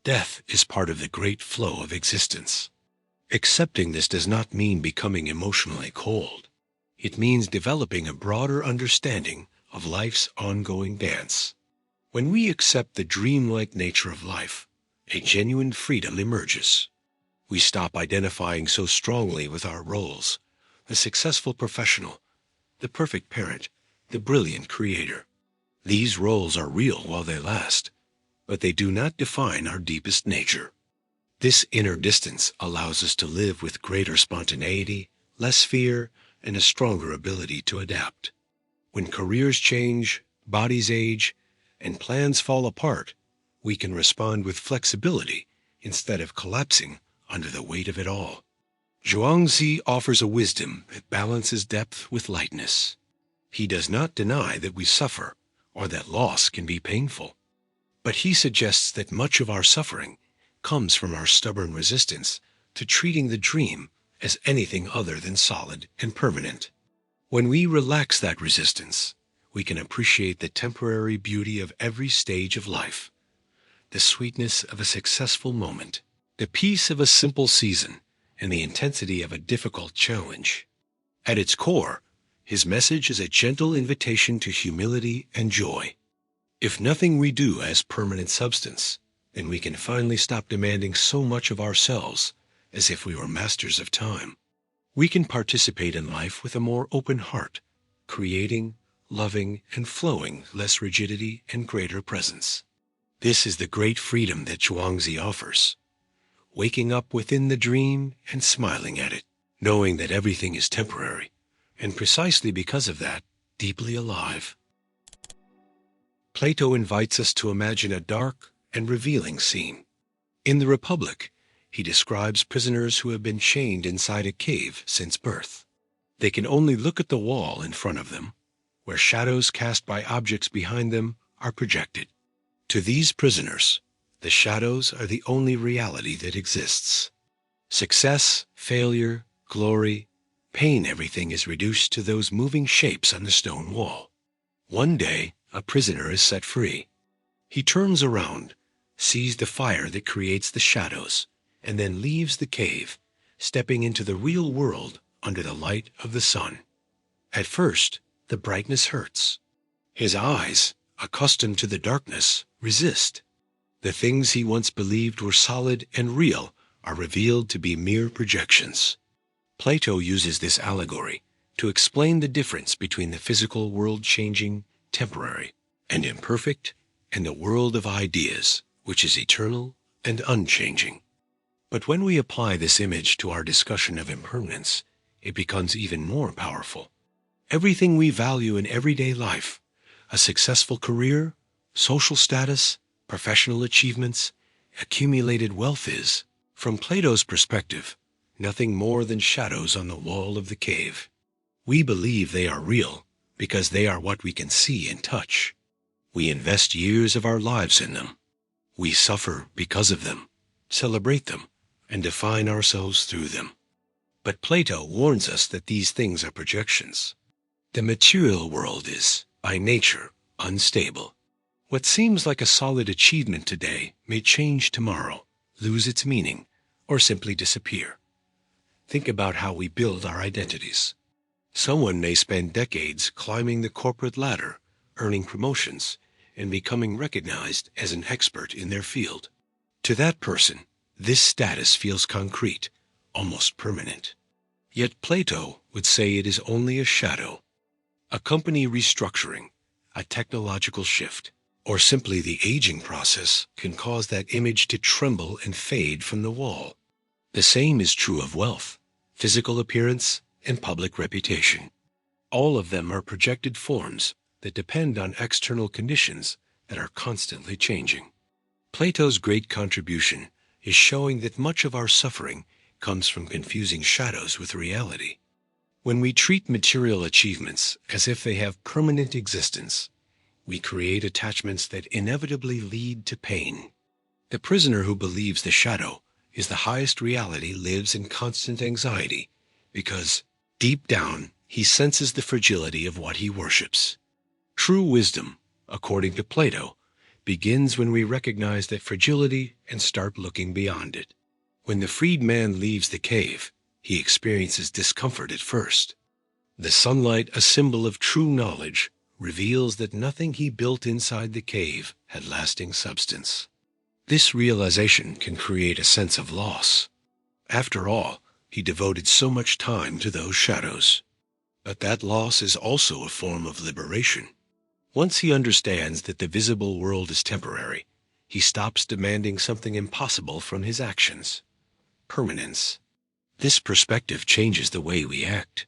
Death is part of the great flow of existence. Accepting this does not mean becoming emotionally cold. It means developing a broader understanding of life's ongoing dance. When we accept the dreamlike nature of life, a genuine freedom emerges. We stop identifying so strongly with our roles, the successful professional, the perfect parent, the brilliant creator. These roles are real while they last, but they do not define our deepest nature. This inner distance allows us to live with greater spontaneity, less fear, and a stronger ability to adapt. When careers change, bodies age, and plans fall apart, we can respond with flexibility instead of collapsing under the weight of it all. Zhuangzi offers a wisdom that balances depth with lightness. He does not deny that we suffer or that loss can be painful, but he suggests that much of our suffering comes from our stubborn resistance to treating the dream as anything other than solid and permanent. When we relax that resistance, we can appreciate the temporary beauty of every stage of life, the sweetness of a successful moment, the peace of a simple season, and the intensity of a difficult challenge. At its core, his message is a gentle invitation to humility and joy. If nothing we do has permanent substance, then we can finally stop demanding so much of ourselves as if we were masters of time. We can participate in life with a more open heart, creating, loving, and flowing less rigidity and greater presence. This is the great freedom that Zhuangzi offers. Waking up within the dream and smiling at it, knowing that everything is temporary, and precisely because of that, deeply alive. Plato invites us to imagine a dark and revealing scene. In the Republic, he describes prisoners who have been chained inside a cave since birth. They can only look at the wall in front of them, where shadows cast by objects behind them are projected. To these prisoners, the shadows are the only reality that exists. Success, failure, glory, pain, everything is reduced to those moving shapes on the stone wall. One day, a prisoner is set free. He turns around, sees the fire that creates the shadows, and then leaves the cave, stepping into the real world under the light of the sun. At first, the brightness hurts. His eyes, accustomed to the darkness, resist. The things he once believed were solid and real are revealed to be mere projections. Plato uses this allegory to explain the difference between the physical world changing, temporary, and imperfect, and the world of ideas, which is eternal and unchanging. But when we apply this image to our discussion of impermanence, it becomes even more powerful. Everything we value in everyday life, a successful career, social status, professional achievements, accumulated wealth is, from Plato's perspective, nothing more than shadows on the wall of the cave. We believe they are real because they are what we can see and touch. We invest years of our lives in them. We suffer because of them, celebrate them, and define ourselves through them. But Plato warns us that these things are projections. The material world is, by nature, unstable. What seems like a solid achievement today may change tomorrow, lose its meaning, or simply disappear. Think about how we build our identities. Someone may spend decades climbing the corporate ladder, earning promotions, and becoming recognized as an expert in their field. To that person, this status feels concrete, almost permanent. Yet Plato would say it is only a shadow. A company restructuring, a technological shift, or simply the aging process can cause that image to tremble and fade from the wall. The same is true of wealth, physical appearance, and public reputation. All of them are projected forms that depend on external conditions that are constantly changing. Plato's great contribution is showing that much of our suffering comes from confusing shadows with reality. When we treat material achievements as if they have permanent existence, we create attachments that inevitably lead to pain. The prisoner who believes the shadow is the highest reality lives in constant anxiety because, deep down, he senses the fragility of what he worships. True wisdom, according to Plato, begins when we recognize that fragility and start looking beyond it. When the freed man leaves the cave, he experiences discomfort at first. The sunlight, a symbol of true knowledge, reveals that nothing he built inside the cave had lasting substance. This realization can create a sense of loss. After all, he devoted so much time to those shadows. But that loss is also a form of liberation. Once he understands that the visible world is temporary, he stops demanding something impossible from his actions. Permanence. This perspective changes the way we act.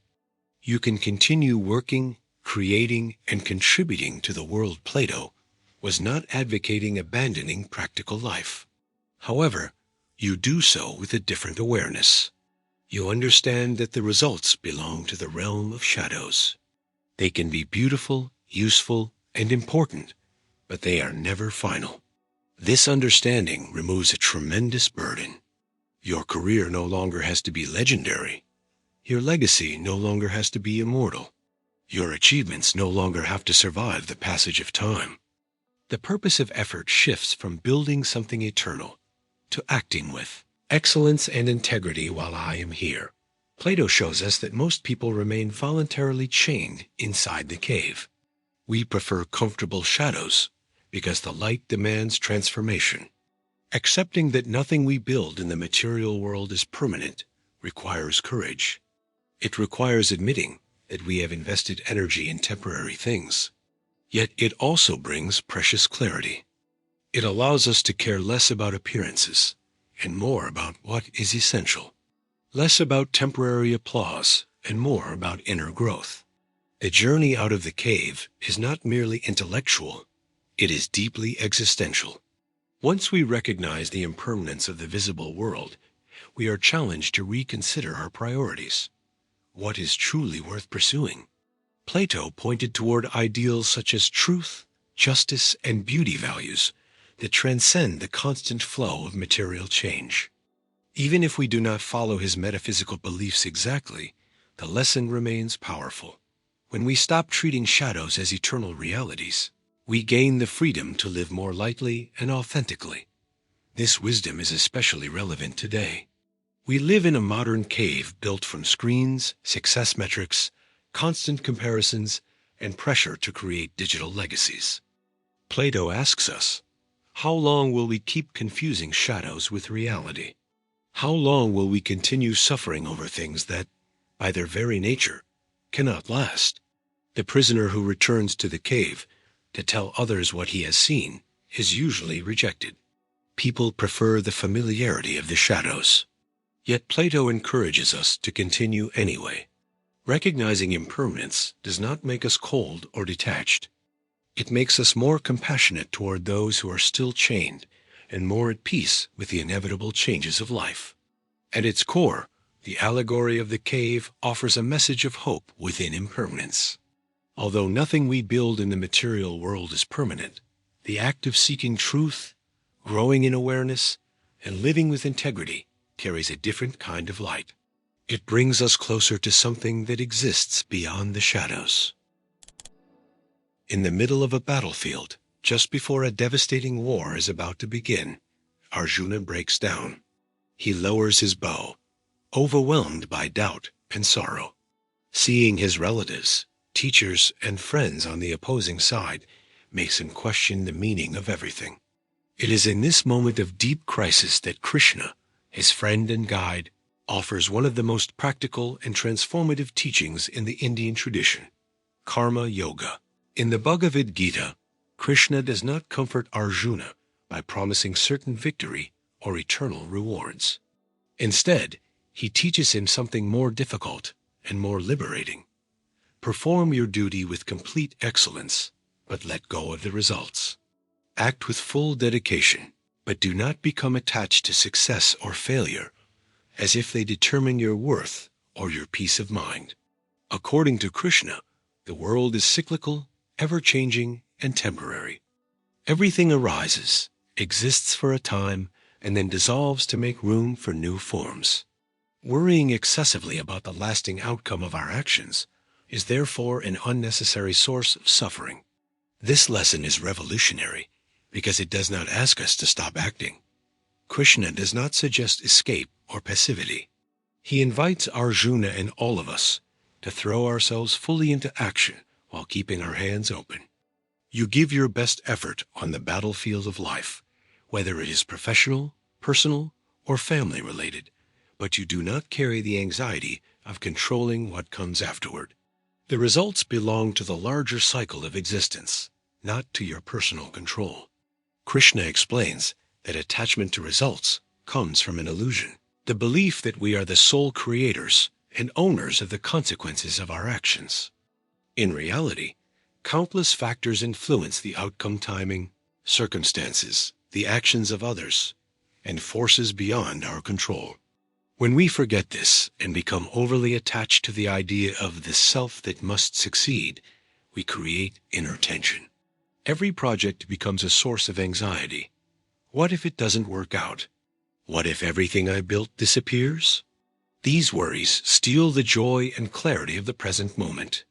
You can continue working, creating, and contributing to the world. Plato was not advocating abandoning practical life. However, you do so with a different awareness. You understand that the results belong to the realm of shadows. They can be beautiful, useful, and important, but they are never final. This understanding removes a tremendous burden. Your career no longer has to be legendary. Your legacy no longer has to be immortal. Your achievements no longer have to survive the passage of time. The purpose of effort shifts from building something eternal to acting with excellence and integrity while I am here. Plato shows us that most people remain voluntarily chained inside the cave. We prefer comfortable shadows because the light demands transformation. Accepting that nothing we build in the material world is permanent requires courage. It requires admitting that we have invested energy in temporary things. Yet it also brings precious clarity. It allows us to care less about appearances and more about what is essential. Less about temporary applause and more about inner growth. The journey out of the cave is not merely intellectual, it is deeply existential. Once we recognize the impermanence of the visible world, we are challenged to reconsider our priorities. What is truly worth pursuing? Plato pointed toward ideals such as truth, justice, and beauty values that transcend the constant flow of material change. Even if we do not follow his metaphysical beliefs exactly, the lesson remains powerful. When we stop treating shadows as eternal realities, we gain the freedom to live more lightly and authentically. This wisdom is especially relevant today. We live in a modern cave built from screens, success metrics, constant comparisons, and pressure to create digital legacies. Plato asks us, how long will we keep confusing shadows with reality? How long will we continue suffering over things that, by their very nature, cannot last? The prisoner who returns to the cave to tell others what he has seen is usually rejected. People prefer the familiarity of the shadows. Yet Plato encourages us to continue anyway. Recognizing impermanence does not make us cold or detached. It makes us more compassionate toward those who are still chained and more at peace with the inevitable changes of life. At its core, the allegory of the cave offers a message of hope within impermanence. Although nothing we build in the material world is permanent, the act of seeking truth, growing in awareness, and living with integrity carries a different kind of light. It brings us closer to something that exists beyond the shadows. In the middle of a battlefield, just before a devastating war is about to begin, Arjuna breaks down. He lowers his bow, overwhelmed by doubt and sorrow. Seeing his relatives, teachers, and friends on the opposing side makes him question the meaning of everything. It is in this moment of deep crisis that Krishna, his friend and guide, offers one of the most practical and transformative teachings in the Indian tradition, karma yoga. In the Bhagavad Gita, Krishna does not comfort Arjuna by promising certain victory or eternal rewards. Instead, he teaches him something more difficult and more liberating. Perform your duty with complete excellence, but let go of the results. Act with full dedication, but do not become attached to success or failure, as if they determine your worth or your peace of mind. According to Krishna, the world is cyclical, ever-changing, and temporary. Everything arises, exists for a time, and then dissolves to make room for new forms. Worrying excessively about the lasting outcome of our actions is therefore an unnecessary source of suffering. This lesson is revolutionary because it does not ask us to stop acting. Krishna does not suggest escape or passivity. He invites Arjuna and all of us to throw ourselves fully into action while keeping our hands open. You give your best effort on the battlefield of life, whether it is professional, personal, or family-related, but you do not carry the anxiety of controlling what comes afterward. The results belong to the larger cycle of existence, not to your personal control. Krishna explains that attachment to results comes from an illusion, the belief that we are the sole creators and owners of the consequences of our actions. In reality, countless factors influence the outcome: timing, circumstances, the actions of others, and forces beyond our control. When we forget this and become overly attached to the idea of the self that must succeed, we create inner tension. Every project becomes a source of anxiety. What if it doesn't work out? What if everything I built disappears? These worries steal the joy and clarity of the present moment.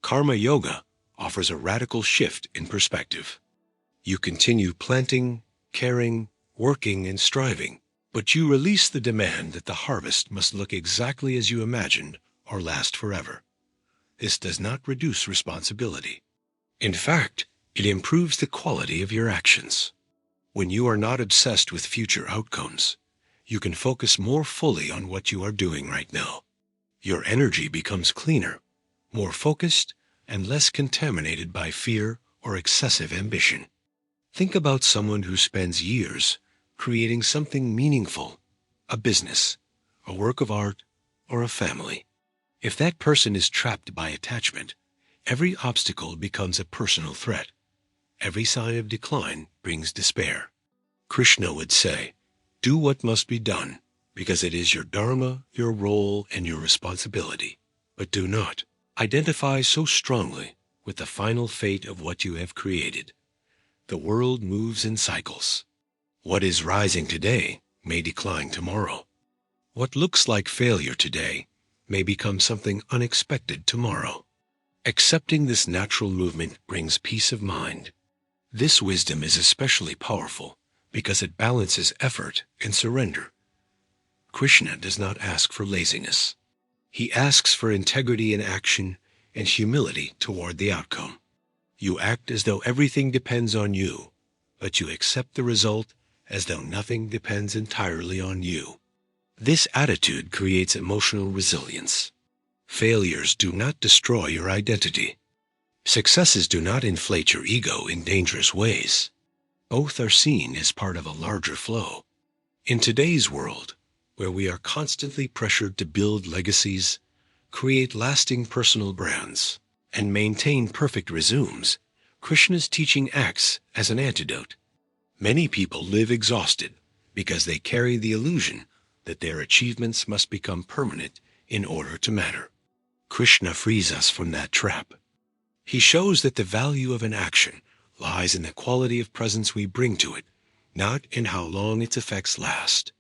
Karma Yoga offers a radical shift in perspective. You continue planting, caring, working, and striving, but you release the demand that the harvest must look exactly as you imagined or last forever. This does not reduce responsibility. In fact, it improves the quality of your actions. When you are not obsessed with future outcomes, you can focus more fully on what you are doing right now. Your energy becomes cleaner, more focused, and less contaminated by fear or excessive ambition. Think about someone who spends years creating something meaningful, a business, a work of art, or a family. If that person is trapped by attachment, every obstacle becomes a personal threat. Every sign of decline brings despair. Krishna would say, "Do what must be done, because it is your dharma, your role, and your responsibility. But do not identify so strongly with the final fate of what you have created. The world moves in cycles. What is rising today may decline tomorrow. What looks like failure today may become something unexpected tomorrow." Accepting this natural movement brings peace of mind. This wisdom is especially powerful because it balances effort and surrender. Krishna does not ask for laziness. He asks for integrity in action and humility toward the outcome. You act as though everything depends on you, but you accept the result as though nothing depends entirely on you. This attitude creates emotional resilience. Failures do not destroy your identity. Successes do not inflate your ego in dangerous ways. Both are seen as part of a larger flow. In today's world, where we are constantly pressured to build legacies, create lasting personal brands, and maintain perfect resumes, Krishna's teaching acts as an antidote. Many people live exhausted because they carry the illusion that their achievements must become permanent in order to matter. Krishna frees us from that trap. He shows that the value of an action lies in the quality of presence we bring to it, not in how long its effects last.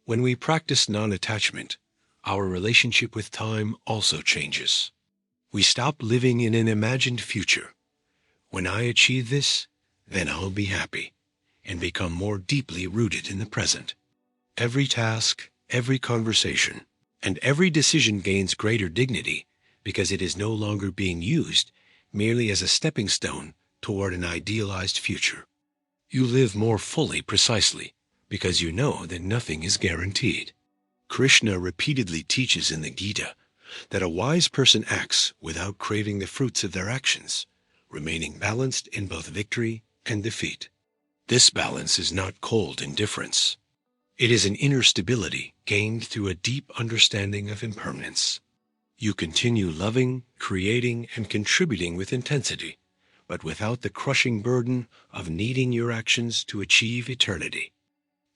When we practice non-attachment, our relationship with time also changes. We stop living in an imagined future. When I achieve this, then I'll be happy, and become more deeply rooted in the present. Every task, every conversation, and every decision gains greater dignity because it is no longer being used merely as a stepping stone toward an idealized future. You live more fully precisely because you know that nothing is guaranteed. Krishna repeatedly teaches in the Gita that a wise person acts without craving the fruits of their actions, remaining balanced in both victory and defeat. This balance is not cold indifference. It is an inner stability gained through a deep understanding of impermanence. You continue loving, creating, and contributing with intensity, but without the crushing burden of needing your actions to achieve eternity.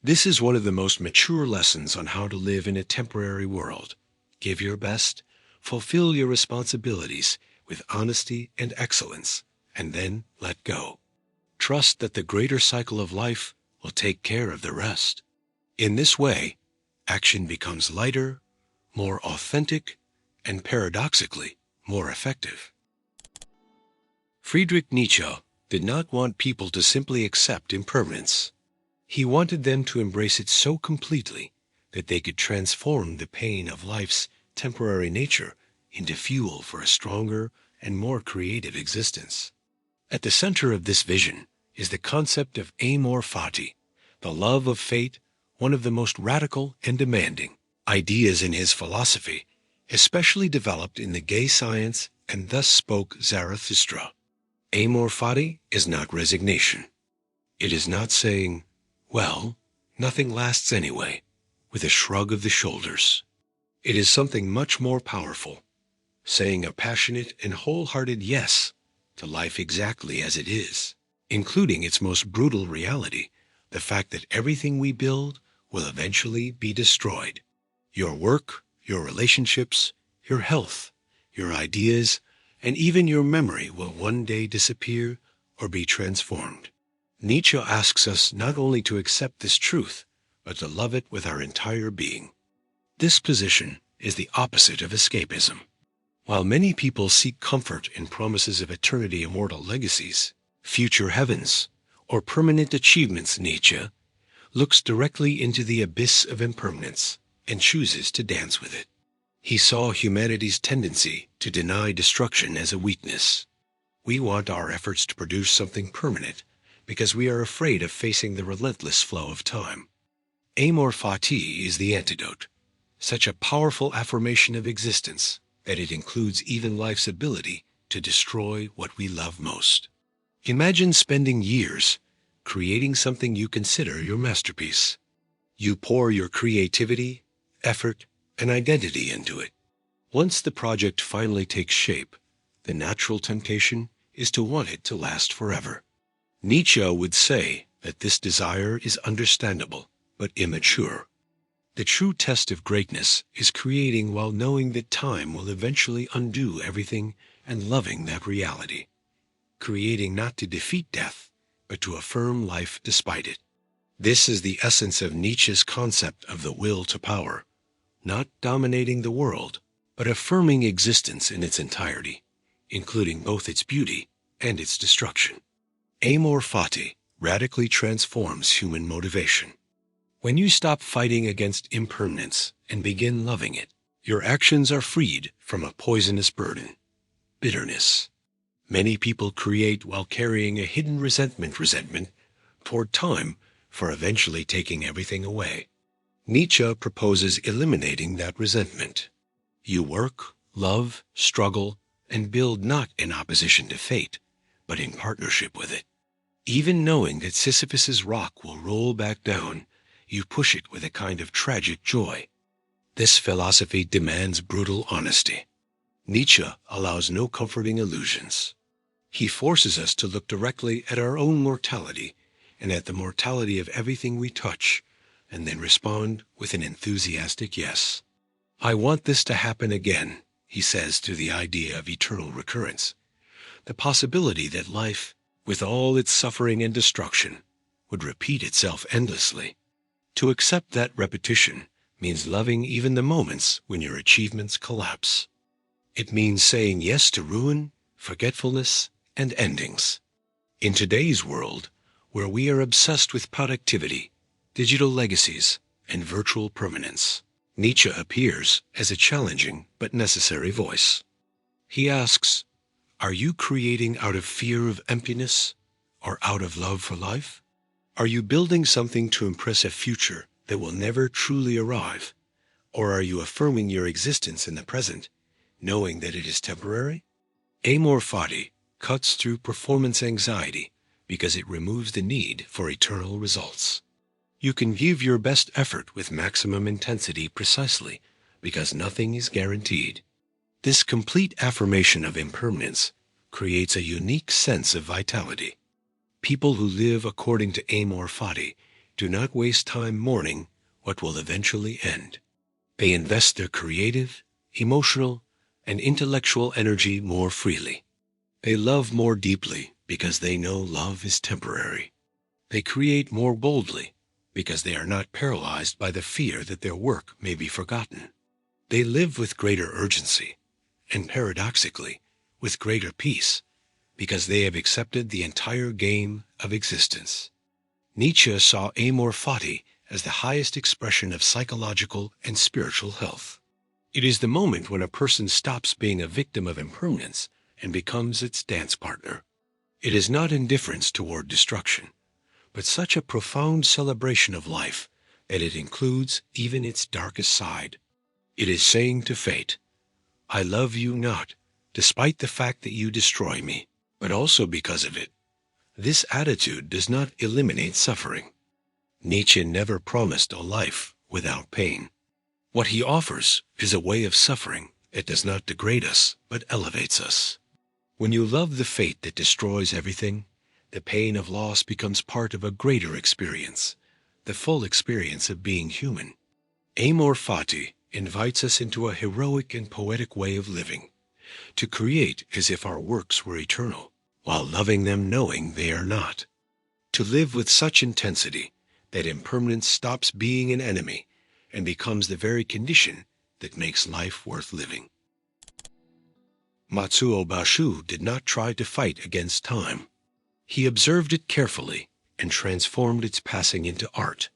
This is one of the most mature lessons on how to live in a temporary world. Give your best, fulfill your responsibilities with honesty and excellence, and then let go. Trust that the greater cycle of life will take care of the rest. In this way, action becomes lighter, more authentic, and paradoxically, more effective. Friedrich Nietzsche did not want people to simply accept impermanence. He wanted them to embrace it so completely that they could transform the pain of life's temporary nature into fuel for a stronger and more creative existence. At the center of this vision is the concept of amor fati, the love of fate, one of the most radical and demanding ideas in his philosophy, especially developed in the gay science, and thus spoke Zarathustra. Amor fati is not resignation. It is not saying, "Well, nothing lasts anyway," with a shrug of the shoulders. It is something much more powerful, saying a passionate and wholehearted yes to life exactly as it is, including its most brutal reality, the fact that everything we build will eventually be destroyed. Your work, your relationships, your health, your ideas, and even your memory will one day disappear or be transformed. Nietzsche asks us not only to accept this truth, but to love it with our entire being. This position is the opposite of escapism. While many people seek comfort in promises of eternity, immortal legacies, future heavens, or permanent achievements, Nietzsche looks directly into the abyss of impermanence and chooses to dance with it. He saw humanity's tendency to deny destruction as a weakness. We want our efforts to produce something permanent because we are afraid of facing the relentless flow of time. Amor fati is the antidote, such a powerful affirmation of existence that it includes even life's ability to destroy what we love most. Imagine spending years creating something you consider your masterpiece. You pour your creativity, effort, and identity into it. Once the project finally takes shape, the natural temptation is to want it to last forever. Nietzsche would say that this desire is understandable, but immature. The true test of greatness is creating while knowing that time will eventually undo everything and loving that reality. Creating not to defeat death, but to affirm life despite it. This is the essence of Nietzsche's concept of the will to power, not dominating the world, but affirming existence in its entirety, including both its beauty and its destruction. Amor fati radically transforms human motivation. When you stop fighting against impermanence and begin loving it, your actions are freed from a poisonous burden, bitterness. Many people create while carrying a hidden resentment toward time for eventually taking everything away. Nietzsche proposes eliminating that resentment. You work, love, struggle, and build not in opposition to fate, but in partnership with it. Even knowing that Sisyphus's rock will roll back down, you push it with a kind of tragic joy. This philosophy demands brutal honesty. Nietzsche allows no comforting illusions. He forces us to look directly at our own mortality and at the mortality of everything we touch, and then respond with an enthusiastic yes. I want this to happen again, he says to the idea of eternal recurrence, the possibility that life, with all its suffering and destruction, would repeat itself endlessly. To accept that repetition means loving even the moments when your achievements collapse. It means saying yes to ruin, forgetfulness, and endings. In today's world, where we are obsessed with productivity, digital legacies, and virtual permanence, Nietzsche appears as a challenging but necessary voice. He asks, are you creating out of fear of emptiness or out of love for life? Are you building something to impress a future that will never truly arrive? Or are you affirming your existence in the present, knowing that it is temporary? Amor fati cuts through performance anxiety because it removes the need for eternal results. You can give your best effort with maximum intensity precisely because nothing is guaranteed. This complete affirmation of impermanence creates a unique sense of vitality. People who live according to amor fati do not waste time mourning what will eventually end. They invest their creative, emotional, and intellectual energy more freely. They love more deeply because they know love is temporary. They create more boldly because they are not paralyzed by the fear that their work may be forgotten. They live with greater urgency and, paradoxically, with greater peace because they have accepted the entire game of existence. Nietzsche saw amor fati as the highest expression of psychological and spiritual health. It is the moment when a person stops being a victim of impermanence and becomes its dance partner. It is not indifference toward destruction, but such a profound celebration of life that it includes even its darkest side. It is saying to fate, I love you not, despite the fact that you destroy me, but also because of it. This attitude does not eliminate suffering. Nietzsche never promised a life without pain. What he offers is a way of suffering that does not degrade us, but elevates us. When you love the fate that destroys everything, the pain of loss becomes part of a greater experience, the full experience of being human. Amor fati invites us into a heroic and poetic way of living, to create as if our works were eternal, while loving them knowing they are not. To live with such intensity that impermanence stops being an enemy and becomes the very condition that makes life worth living. Matsuo Basho did not try to fight against time. He observed it carefully and transformed its passing into art.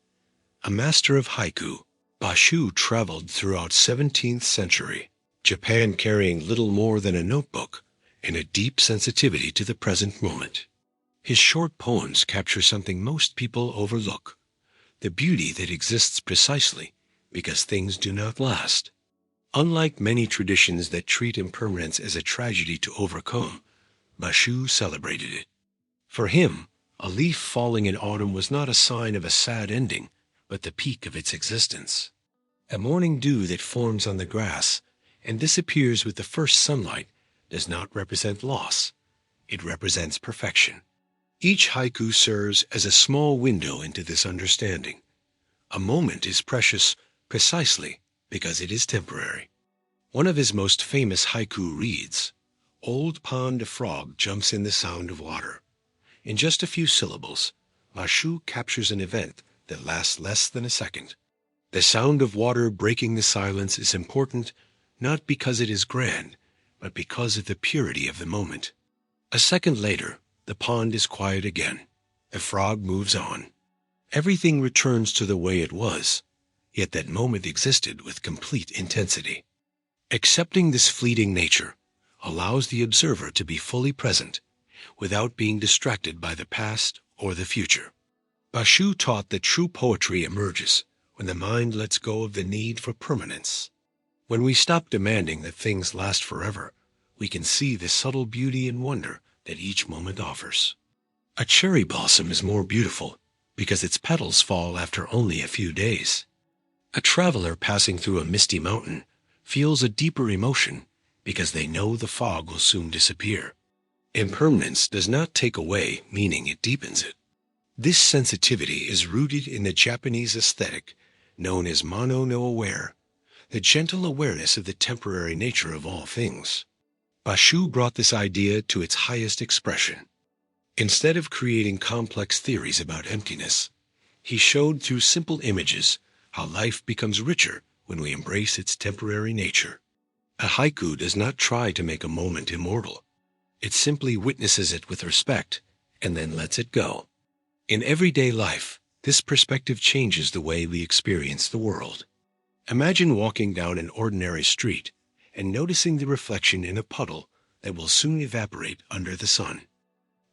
A master of haiku, Basho traveled throughout 17th century Japan carrying little more than a notebook and a deep sensitivity to the present moment. His short poems capture something most people overlook, the beauty that exists precisely because things do not last. Unlike many traditions that treat impermanence as a tragedy to overcome, Basho celebrated it. For him, a leaf falling in autumn was not a sign of a sad ending, but the peak of its existence. A morning dew that forms on the grass and disappears with the first sunlight does not represent loss. It represents perfection. Each haiku serves as a small window into this understanding. A moment is precious precisely because it is temporary. One of his most famous haiku reads, "Old pond frog jumps in the sound of water." In just a few syllables, Basho captures an event that lasts less than a second. The sound of water breaking the silence is important not because it is grand, but because of the purity of the moment. A second later, the pond is quiet again. The frog moves on. Everything returns to the way it was, yet that moment existed with complete intensity. Accepting this fleeting nature allows the observer to be fully present without being distracted by the past or the future. Basho taught that true poetry emerges when the mind lets go of the need for permanence. When we stop demanding that things last forever, we can see the subtle beauty and wonder that each moment offers. A cherry blossom is more beautiful because its petals fall after only a few days. A traveler passing through a misty mountain feels a deeper emotion because they know the fog will soon disappear. Impermanence does not take away meaning, it deepens it. This sensitivity is rooted in the Japanese aesthetic known as mano no aware, the gentle awareness of the temporary nature of all things. Basho brought this idea to its highest expression. Instead of creating complex theories about emptiness, he showed through simple images how life becomes richer when we embrace its temporary nature. A haiku does not try to make a moment immortal. It simply witnesses it with respect and then lets it go. In everyday life, this perspective changes the way we experience the world. Imagine walking down an ordinary street and noticing the reflection in a puddle that will soon evaporate under the sun.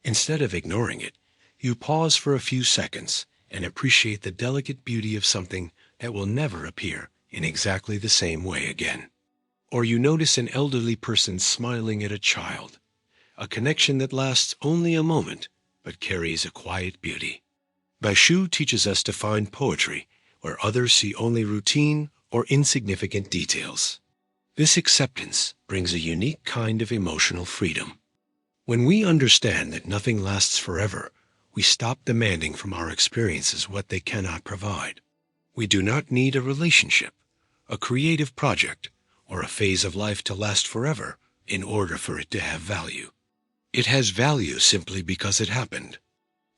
Instead of ignoring it, you pause for a few seconds and appreciate the delicate beauty of something that will never appear in exactly the same way again. Or you notice an elderly person smiling at a child, a connection that lasts only a moment but carries a quiet beauty. Basho teaches us to find poetry where others see only routine or insignificant details. This acceptance brings a unique kind of emotional freedom. When we understand that nothing lasts forever, we stop demanding from our experiences what they cannot provide. We do not need a relationship, a creative project, or a phase of life to last forever in order for it to have value. It has value simply because it happened.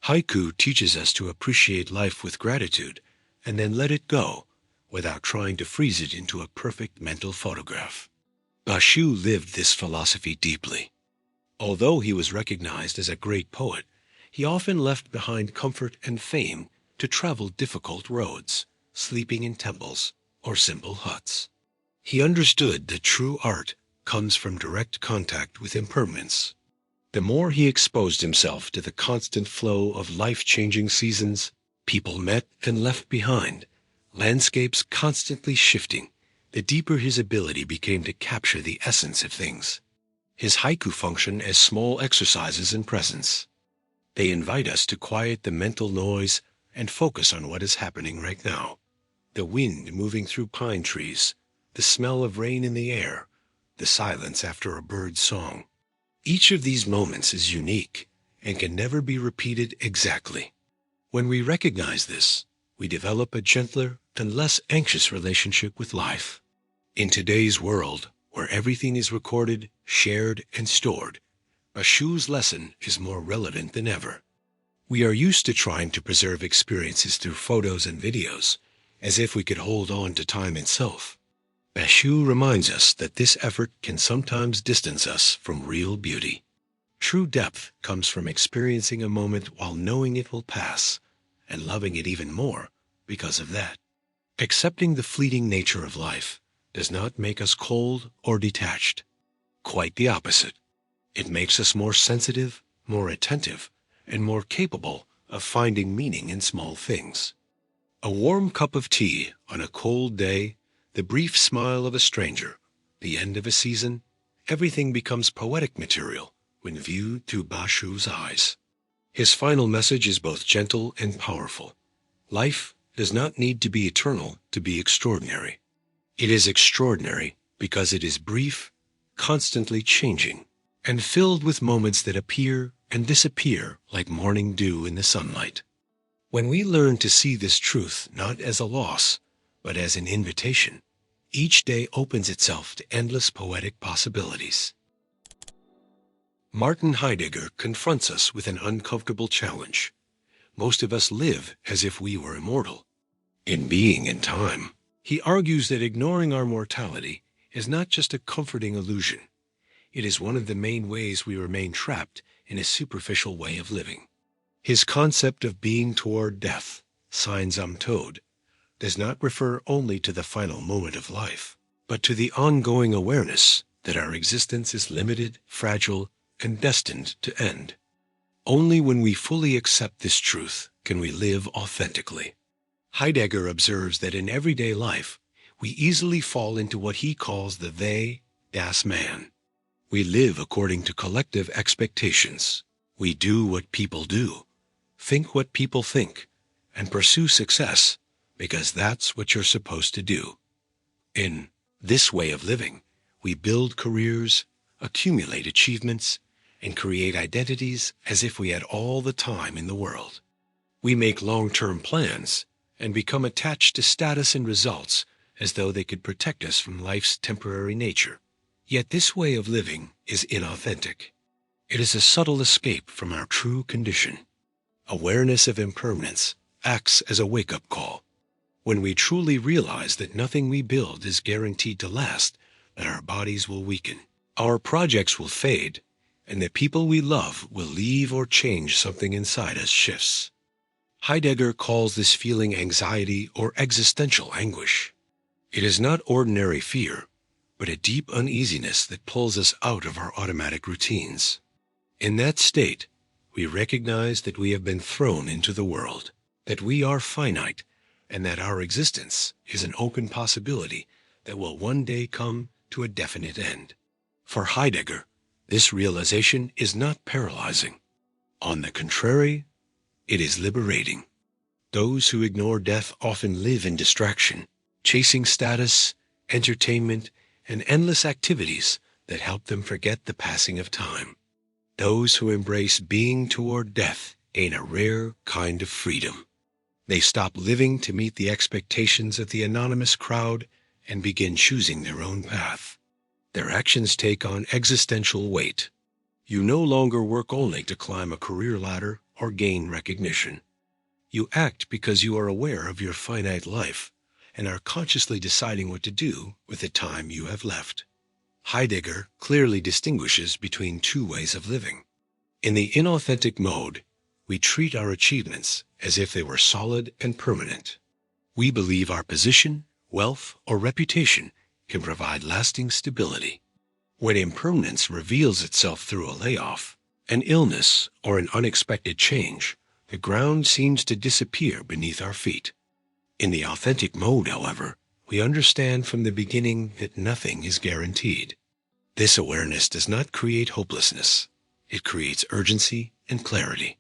Haiku teaches us to appreciate life with gratitude and then let it go without trying to freeze it into a perfect mental photograph. Basho lived this philosophy deeply. Although he was recognized as a great poet, he often left behind comfort and fame to travel difficult roads, sleeping in temples or simple huts. He understood that true art comes from direct contact with impermanence. The more he exposed himself to the constant flow of life-changing seasons, people met and left behind, landscapes constantly shifting, the deeper his ability became to capture the essence of things. His haiku function as small exercises in presence. They invite us to quiet the mental noise and focus on what is happening right now. The wind moving through pine trees, the smell of rain in the air, the silence after a bird's song. Each of these moments is unique and can never be repeated exactly. When we recognize this, we develop a gentler and less anxious relationship with life. In today's world, where everything is recorded, shared, and stored, Basho's lesson is more relevant than ever. We are used to trying to preserve experiences through photos and videos, as if we could hold on to time itself. Bashu reminds us that this effort can sometimes distance us from real beauty. True depth comes from experiencing a moment while knowing it will pass, and loving it even more because of that. Accepting the fleeting nature of life does not make us cold or detached. Quite the opposite. It makes us more sensitive, more attentive, and more capable of finding meaning in small things. A warm cup of tea on a cold day, the brief smile of a stranger, the end of a season, everything becomes poetic material when viewed through Bashu's eyes. His final message is both gentle and powerful. Life does not need to be eternal to be extraordinary. It is extraordinary because it is brief, constantly changing, and filled with moments that appear and disappear like morning dew in the sunlight. When we learn to see this truth not as a loss, but as an invitation, each day opens itself to endless poetic possibilities. Martin Heidegger confronts us with an uncomfortable challenge. Most of us live as if we were immortal. In Being and Time, he argues that ignoring our mortality is not just a comforting illusion. It is one of the main ways we remain trapped in a superficial way of living. His concept of being toward death, Sein am Tod, does not refer only to the final moment of life, but to the ongoing awareness that our existence is limited, fragile, and destined to end. Only when we fully accept this truth can we live authentically. Heidegger observes that in everyday life, we easily fall into what he calls the they, das Man. We live according to collective expectations. We do what people do, think what people think, and pursue success because that's what you're supposed to do. In this way of living, we build careers, accumulate achievements, and create identities as if we had all the time in the world. We make long-term plans and become attached to status and results as though they could protect us from life's temporary nature. Yet this way of living is inauthentic. It is a subtle escape from our true condition. Awareness of impermanence acts as a wake-up call. When we truly realize that nothing we build is guaranteed to last, that our bodies will weaken, our projects will fade, and the people we love will leave or change something inside us shifts. Heidegger calls this feeling anxiety or existential anguish. It is not ordinary fear, but a deep uneasiness that pulls us out of our automatic routines. In that state, we recognize that we have been thrown into the world, that we are finite, and that our existence is an open possibility that will one day come to a definite end. For Heidegger, this realization is not paralyzing. On the contrary, it is liberating. Those who ignore death often live in distraction, chasing status, entertainment, and endless activities that help them forget the passing of time. Those who embrace being toward death gain a rare kind of freedom. They stop living to meet the expectations of the anonymous crowd and begin choosing their own path. Their actions take on existential weight. You no longer work only to climb a career ladder or gain recognition. You act because you are aware of your finite life and are consciously deciding what to do with the time you have left. Heidegger clearly distinguishes between two ways of living. In the inauthentic mode, we treat our achievements as if they were solid and permanent. We believe our position, wealth, or reputation can provide lasting stability. When impermanence reveals itself through a layoff, an illness, or an unexpected change, the ground seems to disappear beneath our feet. In the authentic mode, however, we understand from the beginning that nothing is guaranteed. This awareness does not create hopelessness. It creates urgency and clarity.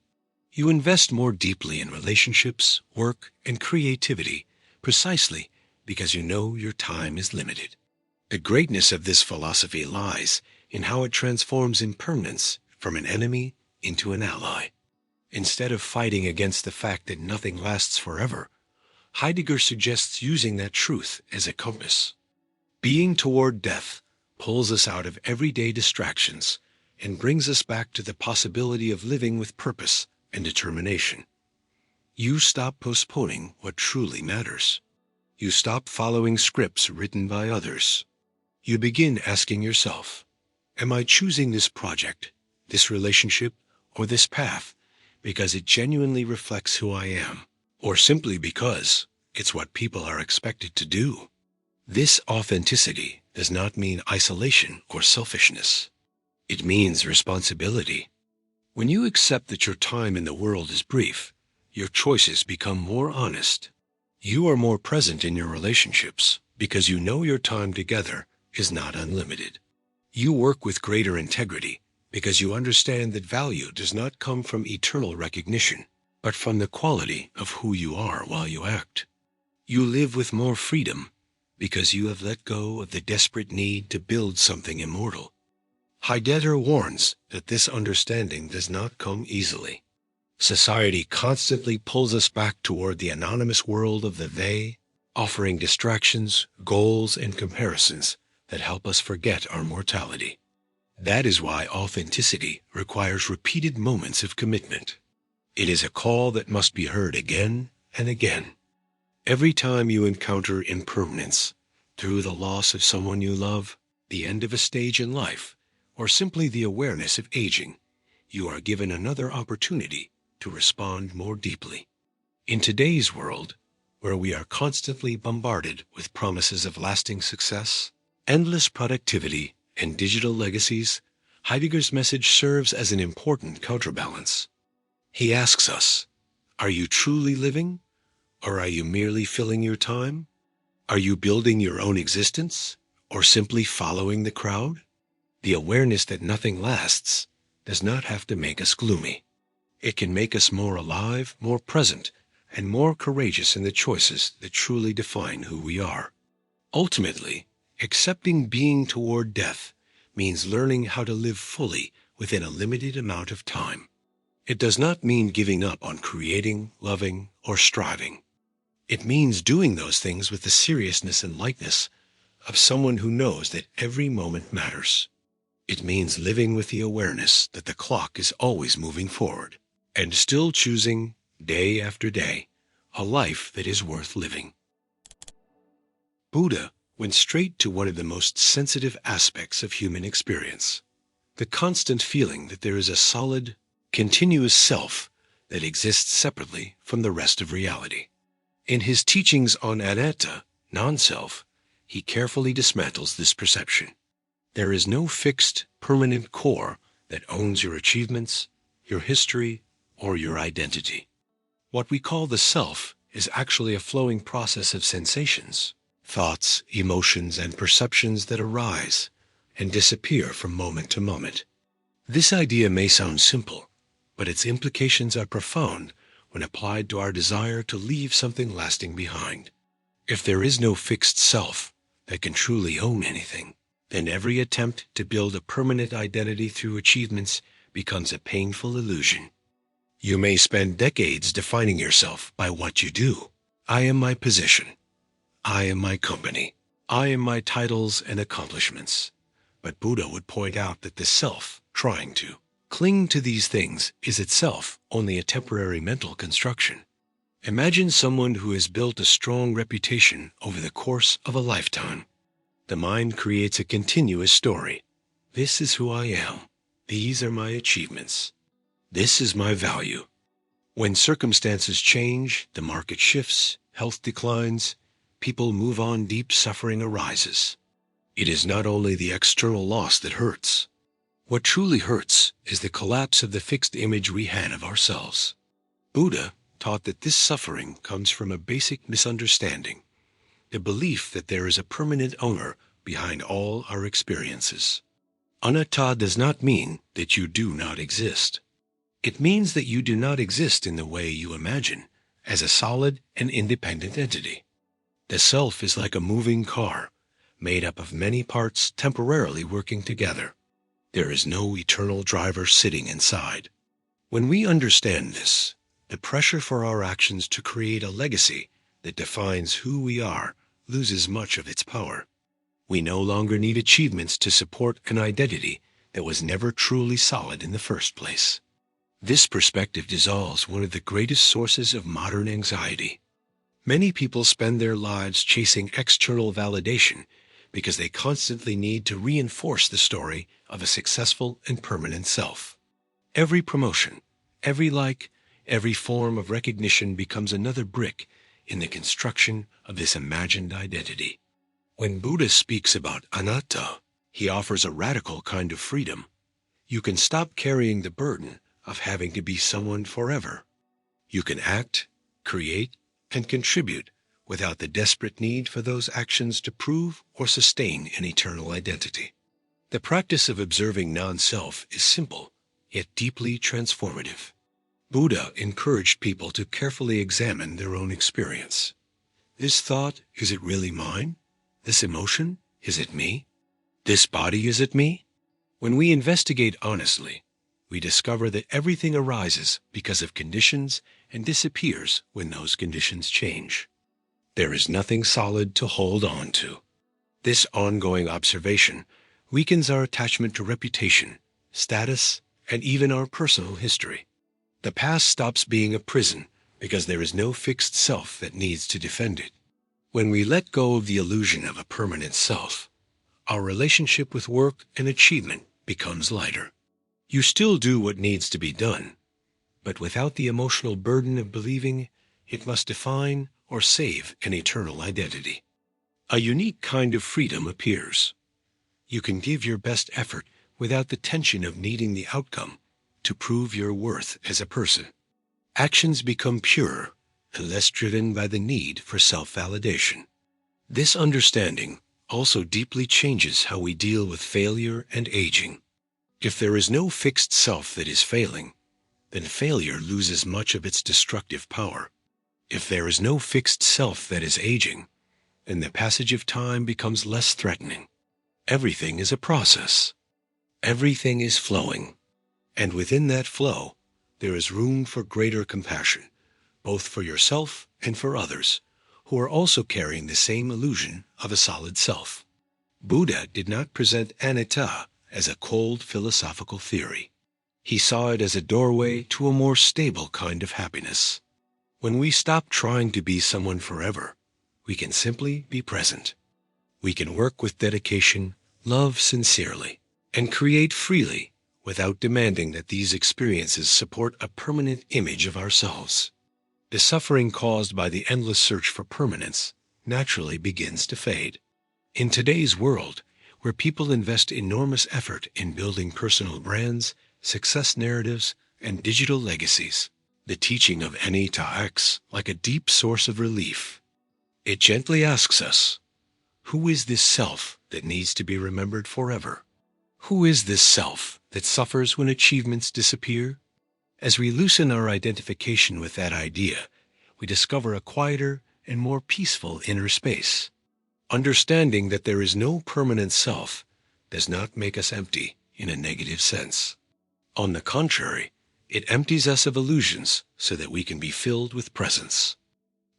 You invest more deeply in relationships, work, and creativity precisely because you know your time is limited. The greatness of this philosophy lies in how it transforms impermanence from an enemy into an ally. Instead of fighting against the fact that nothing lasts forever, Heidegger suggests using that truth as a compass. Being toward death pulls us out of everyday distractions and brings us back to the possibility of living with purpose and determination. You stop postponing what truly matters. You stop following scripts written by others. You begin asking yourself, am I choosing this project, this relationship, or this path because it genuinely reflects who I am, or simply because it's what people are expected to do? This authenticity does not mean isolation or selfishness. It means responsibility. When you accept that your time in the world is brief, your choices become more honest. You are more present in your relationships because you know your time together is not unlimited. You work with greater integrity because you understand that value does not come from eternal recognition, but from the quality of who you are while you act. You live with more freedom because you have let go of the desperate need to build something immortal. Heidegger warns that this understanding does not come easily. Society constantly pulls us back toward the anonymous world of the they, offering distractions, goals, and comparisons that help us forget our mortality. That is why authenticity requires repeated moments of commitment. It is a call that must be heard again and again. Every time you encounter impermanence, through the loss of someone you love, the end of a stage in life, or simply the awareness of aging, you are given another opportunity to respond more deeply. In today's world, where we are constantly bombarded with promises of lasting success, endless productivity, and digital legacies, Heidegger's message serves as an important counterbalance. He asks us, are you truly living, or are you merely filling your time? Are you building your own existence, or simply following the crowd? The awareness that nothing lasts does not have to make us gloomy. It can make us more alive, more present, and more courageous in the choices that truly define who we are. Ultimately, accepting being toward death means learning how to live fully within a limited amount of time. It does not mean giving up on creating, loving, or striving. It means doing those things with the seriousness and lightness of someone who knows that every moment matters. It means living with the awareness that the clock is always moving forward, and still choosing, day after day, a life that is worth living. Buddha went straight to one of the most sensitive aspects of human experience, the constant feeling that there is a solid, continuous self that exists separately from the rest of reality. In his teachings on anatta, non-self, he carefully dismantles this perception. There is no fixed, permanent core that owns your achievements, your history, or your identity. What we call the self is actually a flowing process of sensations, thoughts, emotions, and perceptions that arise and disappear from moment to moment. This idea may sound simple, but its implications are profound when applied to our desire to leave something lasting behind. If there is no fixed self that can truly own anything, then every attempt to build a permanent identity through achievements becomes a painful illusion. You may spend decades defining yourself by what you do. I am my position. I am my company. I am my titles and accomplishments. But Buddha would point out that the self, trying to cling to these things, is itself only a temporary mental construction. Imagine someone who has built a strong reputation over the course of a lifetime. The mind creates a continuous story. This is who I am. These are my achievements. This is my value. When circumstances change, the market shifts, health declines, people move on, deep suffering arises. It is not only the external loss that hurts. What truly hurts is the collapse of the fixed image we had of ourselves. Buddha taught that this suffering comes from a basic misunderstanding, the belief that there is a permanent owner behind all our experiences. Anatta does not mean that you do not exist. It means that you do not exist in the way you imagine, as a solid and independent entity. The self is like a moving car, made up of many parts temporarily working together. There is no eternal driver sitting inside. When we understand this, the pressure for our actions to create a legacy that defines who we are loses much of its power. We no longer need achievements to support an identity that was never truly solid in the first place. This perspective dissolves one of the greatest sources of modern anxiety, Many people spend their lives chasing external validation because they constantly need to reinforce the story of a successful and permanent self. Every promotion, every like, every form of recognition becomes another brick in the construction of this imagined identity. When Buddha speaks about anatta, he offers a radical kind of freedom. You can stop carrying the burden of having to be someone forever. You can act, create, and contribute without the desperate need for those actions to prove or sustain an eternal identity. The practice of observing non-self is simple, yet deeply transformative. Buddha encouraged people to carefully examine their own experience. This thought, is it really mine? This emotion, is it me? This body, is it me? When we investigate honestly, we discover that everything arises because of conditions and disappears when those conditions change. There is nothing solid to hold on to. This ongoing observation weakens our attachment to reputation, status, and even our personal history. The past stops being a prison because there is no fixed self that needs to defend it. When we let go of the illusion of a permanent self, our relationship with work and achievement becomes lighter. You still do what needs to be done, but without the emotional burden of believing it must define or save an eternal identity. A unique kind of freedom appears. You can give your best effort without the tension of needing the outcome to prove your worth as a person. Actions become purer and less driven by the need for self-validation. This understanding also deeply changes how we deal with failure and aging. If there is no fixed self that is failing, then failure loses much of its destructive power. If there is no fixed self that is aging, then the passage of time becomes less threatening. Everything is a process. Everything is flowing. And within that flow, there is room for greater compassion, both for yourself and for others, who are also carrying the same illusion of a solid self. Buddha did not present anatta as a cold philosophical theory. He saw it as a doorway to a more stable kind of happiness. When we stop trying to be someone forever, we can simply be present. We can work with dedication, love sincerely, and create freely without demanding that these experiences support a permanent image of ourselves. The suffering caused by the endless search for permanence naturally begins to fade. In today's world, where people invest enormous effort in building personal brands, success narratives, and digital legacies, the teaching of anatta acts like a deep source of relief. It gently asks us, who is this self that needs to be remembered forever? Who is this self that suffers when achievements disappear? As we loosen our identification with that idea, we discover a quieter and more peaceful inner space. Understanding that there is no permanent self does not make us empty in a negative sense. On the contrary, it empties us of illusions so that we can be filled with presence.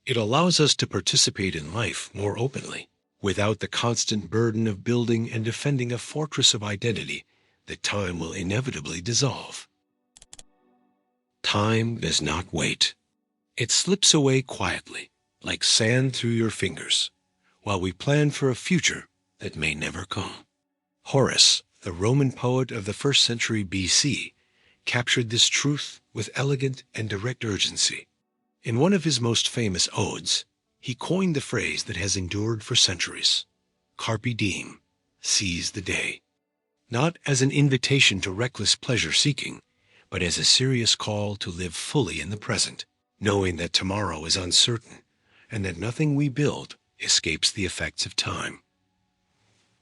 It allows us to participate in life more openly, without the constant burden of building and defending a fortress of identity that time will inevitably dissolve. Time does not wait. It slips away quietly, like sand through your fingers, while we plan for a future that may never come. Horace, the Roman poet of the 1st century BC, captured this truth with elegant and direct urgency. In one of his most famous odes, he coined the phrase that has endured for centuries: carpe diem, seize the day. Not as an invitation to reckless pleasure-seeking, but as a serious call to live fully in the present, knowing that tomorrow is uncertain and that nothing we build escapes the effects of time.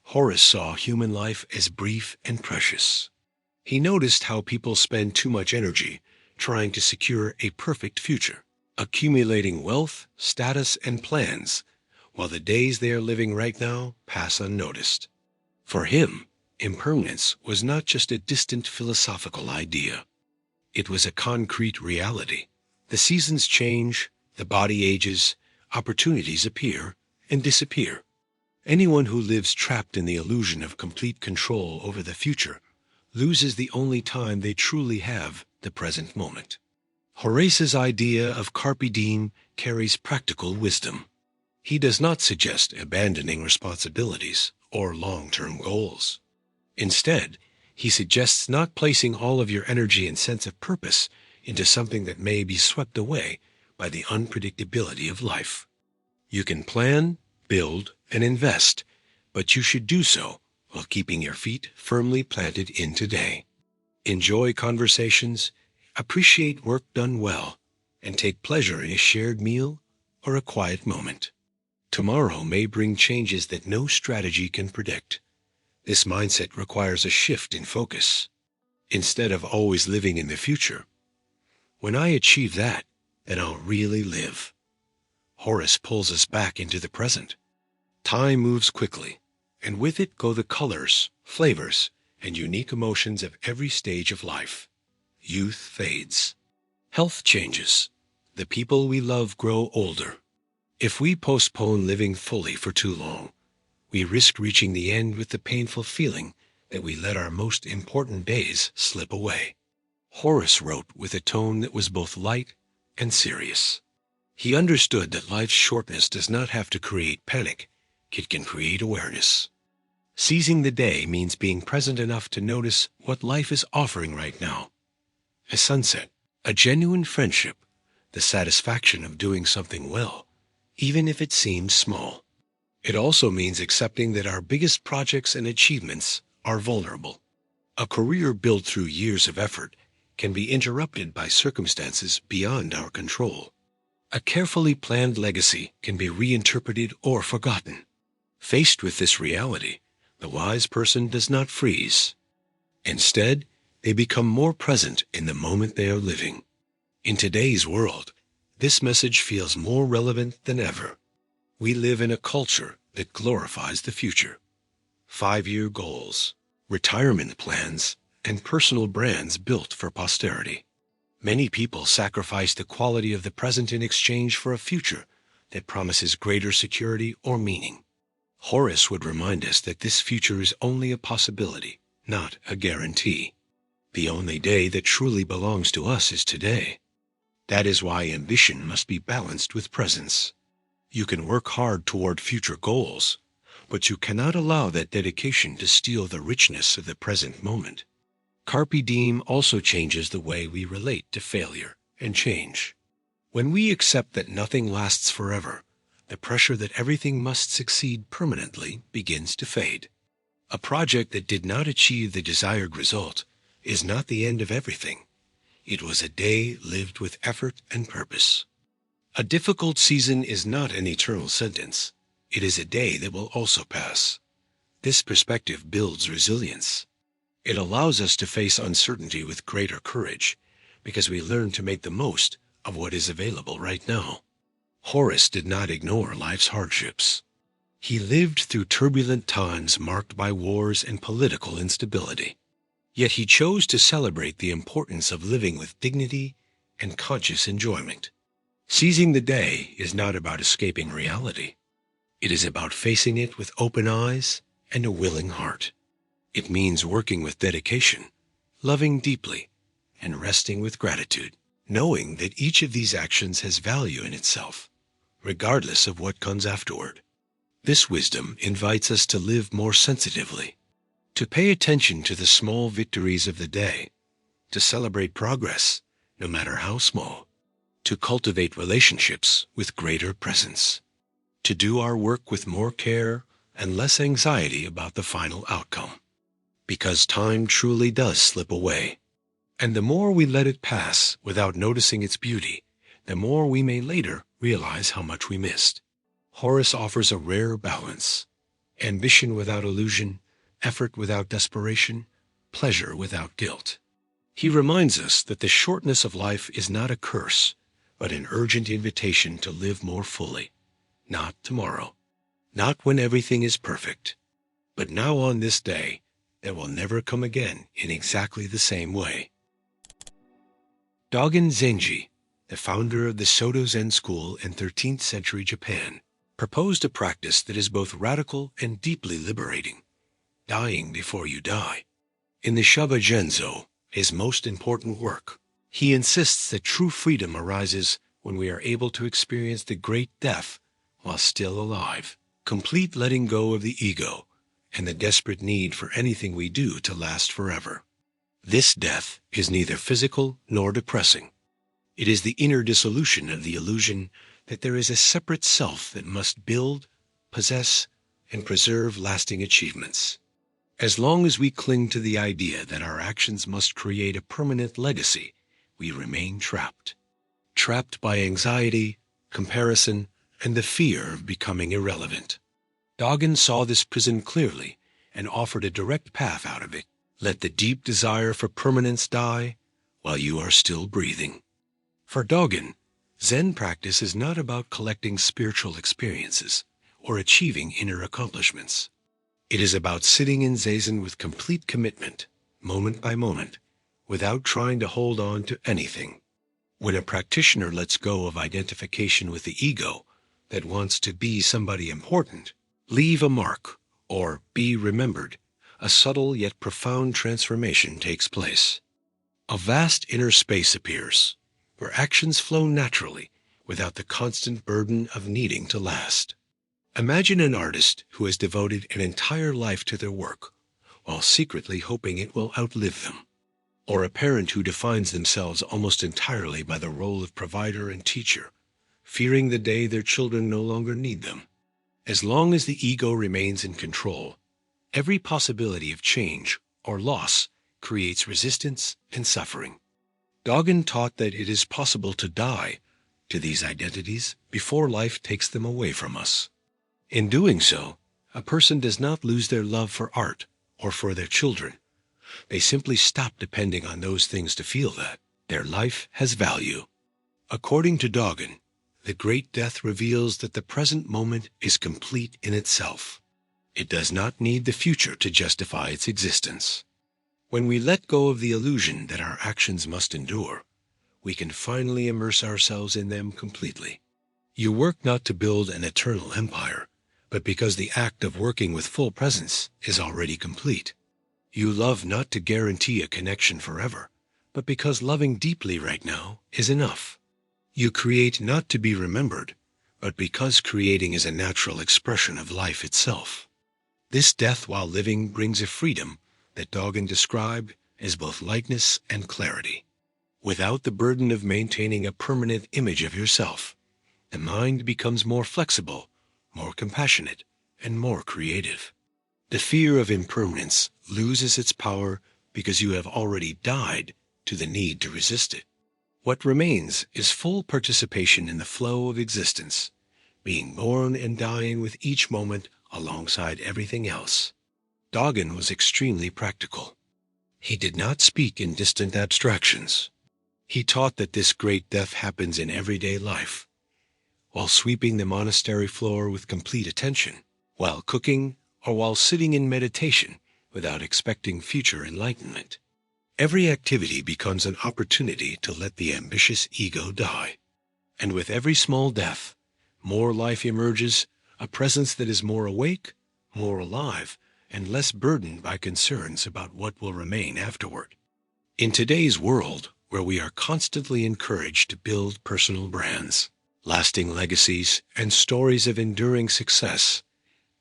Horace saw human life as brief and precious. He noticed how people spend too much energy trying to secure a perfect future, accumulating wealth, status, and plans, while the days they are living right now pass unnoticed. For him, impermanence was not just a distant philosophical idea. It was a concrete reality. The seasons change, the body ages, opportunities appear and disappear. Anyone who lives trapped in the illusion of complete control over the future loses the only time they truly have, the present moment. Horace's idea of carpe diem carries practical wisdom. He does not suggest abandoning responsibilities or long-term goals. Instead, he suggests not placing all of your energy and sense of purpose into something that may be swept away by the unpredictability of life. You can plan, build, and invest, but you should do so while keeping your feet firmly planted in today. Enjoy conversations, appreciate work done well, and take pleasure in a shared meal or a quiet moment. Tomorrow may bring changes that no strategy can predict. This mindset requires a shift in focus. Instead of always living in the future, when I achieve that, then I'll really live. Horace pulls us back into the present. Time moves quickly, and with it go the colors, flavors, and unique emotions of every stage of life. Youth fades. Health changes. The people we love grow older. If we postpone living fully for too long, we risk reaching the end with the painful feeling that we let our most important days slip away. Horace wrote with a tone that was both light and serious. He understood that life's shortness does not have to create panic. It can create awareness. Seizing the day means being present enough to notice what life is offering right now. A sunset, a genuine friendship, the satisfaction of doing something well, even if it seems small. It also means accepting that our biggest projects and achievements are vulnerable. A career built through years of effort can be interrupted by circumstances beyond our control. A carefully planned legacy can be reinterpreted or forgotten. Faced with this reality, the wise person does not freeze. Instead, they become more present in the moment they are living. In today's world, this message feels more relevant than ever. We live in a culture that glorifies the future. 5-year goals, retirement plans, and personal brands built for posterity. Many people sacrifice the quality of the present in exchange for a future that promises greater security or meaning. Horace would remind us that this future is only a possibility, not a guarantee. The only day that truly belongs to us is today. That is why ambition must be balanced with presence. You can work hard toward future goals, but you cannot allow that dedication to steal the richness of the present moment. Carpe diem also changes the way we relate to failure and change. When we accept that nothing lasts forever, the pressure that everything must succeed permanently begins to fade. A project that did not achieve the desired result is not the end of everything. It was a day lived with effort and purpose. A difficult season is not an eternal sentence. It is a day that will also pass. This perspective builds resilience. It allows us to face uncertainty with greater courage because we learn to make the most of what is available right now. Horace did not ignore life's hardships. He lived through turbulent times marked by wars and political instability. Yet he chose to celebrate the importance of living with dignity and conscious enjoyment. Seizing the day is not about escaping reality. It is about facing it with open eyes and a willing heart. It means working with dedication, loving deeply, and resting with gratitude, knowing that each of these actions has value in itself, regardless of what comes afterward. This wisdom invites us to live more sensitively, to pay attention to the small victories of the day, to celebrate progress, no matter how small, to cultivate relationships with greater presence, to do our work with more care and less anxiety about the final outcome. Because time truly does slip away, and the more we let it pass without noticing its beauty, the more we may later realize how much we missed. Horace offers a rare balance: ambition without illusion, effort without desperation, pleasure without guilt. He reminds us that the shortness of life is not a curse, but an urgent invitation to live more fully. Not tomorrow, not when everything is perfect, but now on this day that will never come again in exactly the same way. Dogen Zenji, the founder of the Soto Zen school in 13th century Japan, proposed a practice that is both radical and deeply liberating: dying before you die. In the Shaba Genzo, his most important work, He insists that true freedom arises when we are able to experience the great death while still alive, complete letting go of the ego and the desperate need for anything we do to last forever. This death is neither physical nor depressing. It is the inner dissolution of the illusion that there is a separate self that must build, possess, and preserve lasting achievements. As long as we cling to the idea that our actions must create a permanent legacy, we remain trapped. Trapped by anxiety, comparison, and the fear of becoming irrelevant. Dogen saw this prison clearly and offered a direct path out of it. Let the deep desire for permanence die while you are still breathing. For Dogen, Zen practice is not about collecting spiritual experiences or achieving inner accomplishments. It is about sitting in Zazen with complete commitment, moment by moment, without trying to hold on to anything. When a practitioner lets go of identification with the ego that wants to be somebody important, leave a mark, or be remembered, a subtle yet profound transformation takes place. A vast inner space appears, where actions flow naturally without the constant burden of needing to last. Imagine an artist who has devoted an entire life to their work, while secretly hoping it will outlive them. Or a parent who defines themselves almost entirely by the role of provider and teacher, fearing the day their children no longer need them. As long as the ego remains in control, every possibility of change or loss creates resistance and suffering. Dogen taught that it is possible to die to these identities before life takes them away from us. In doing so, a person does not lose their love for art or for their children. They simply stop depending on those things to feel that their life has value. According to Dogen, the great death reveals that the present moment is complete in itself. It does not need the future to justify its existence. When we let go of the illusion that our actions must endure, we can finally immerse ourselves in them completely. You work not to build an eternal empire, but because the act of working with full presence is already complete. You love not to guarantee a connection forever, but because loving deeply right now is enough. You create not to be remembered, but because creating is a natural expression of life itself. This death while living brings a freedom that Dogen described as both lightness and clarity. Without the burden of maintaining a permanent image of yourself, the mind becomes more flexible, more compassionate, and more creative. The fear of impermanence loses its power because you have already died to the need to resist it. What remains is full participation in the flow of existence, being born and dying with each moment alongside everything else. Dogen was extremely practical. He did not speak in distant abstractions. He taught that this great death happens in everyday life, while sweeping the monastery floor with complete attention, while cooking, or while sitting in meditation without expecting future enlightenment. Every activity becomes an opportunity to let the ambitious ego die. And with every small death, more life emerges, a presence that is more awake, more alive, and less burdened by concerns about what will remain afterward. In today's world, where we are constantly encouraged to build personal brands, lasting legacies, and stories of enduring success,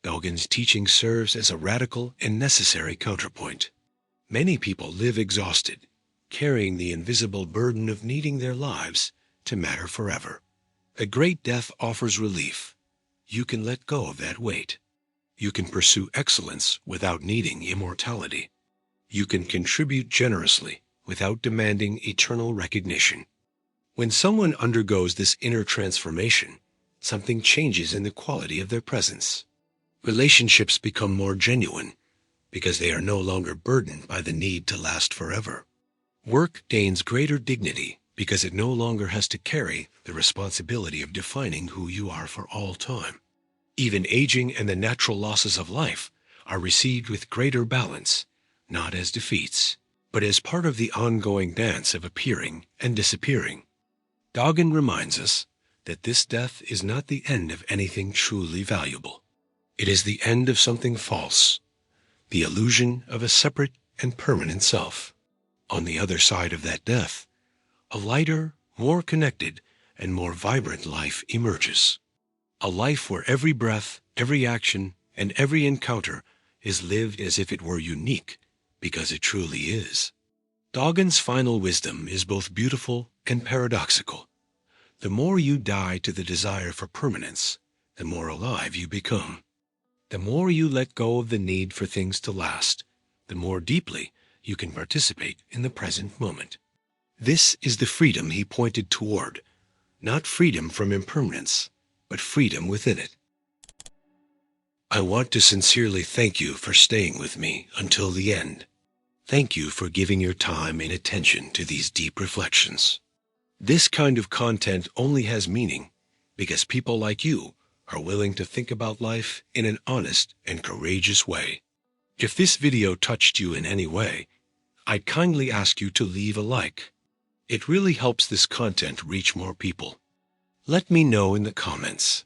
Dogen's teaching serves as a radical and necessary counterpoint. Many people live exhausted, carrying the invisible burden of needing their lives to matter forever. A great death offers relief. You can let go of that weight. You can pursue excellence without needing immortality. You can contribute generously without demanding eternal recognition. When someone undergoes this inner transformation, something changes in the quality of their presence. Relationships become more genuine because they are no longer burdened by the need to last forever. Work gains greater dignity because it no longer has to carry the responsibility of defining who you are for all time. Even aging and the natural losses of life are received with greater balance, not as defeats, but as part of the ongoing dance of appearing and disappearing. Dogen reminds us that this death is not the end of anything truly valuable. It is the end of something false, the illusion of a separate and permanent self. On the other side of that death, a lighter, more connected, and more vibrant life emerges. A life where every breath, every action, and every encounter is lived as if it were unique, because it truly is. Doggen's final wisdom is both beautiful and paradoxical. The more you die to the desire for permanence, the more alive you become. The more you let go of the need for things to last, the more deeply you can participate in the present moment. This is the freedom he pointed toward, not freedom from impermanence, but freedom within it. I want to sincerely thank you for staying with me until the end. Thank you for giving your time and attention to these deep reflections. This kind of content only has meaning because people like you are willing to think about life in an honest and courageous way. If this video touched you in any way, I'd kindly ask you to leave a like. It really helps this content reach more people. Let me know in the comments,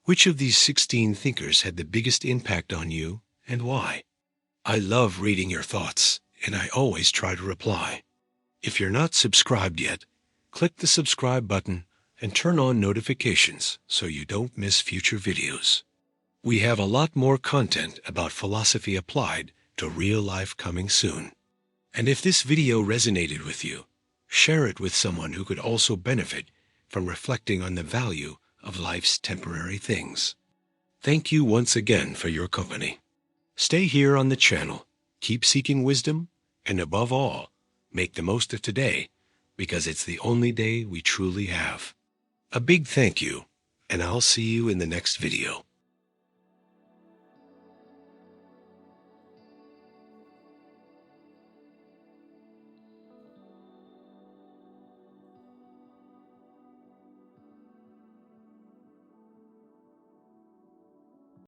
which of these 16 thinkers had the biggest impact on you and why? I love reading your thoughts, and I always try to reply. If you're not subscribed yet, click the subscribe button and turn on notifications so you don't miss future videos. We have a lot more content about philosophy applied to real life coming soon. And if this video resonated with you, share it with someone who could also benefit from reflecting on the value of life's temporary things. Thank you once again for your company. Stay here on the channel, keep seeking wisdom, and above all, make the most of today, because it's the only day we truly have. A big thank you, and I'll see you in the next video.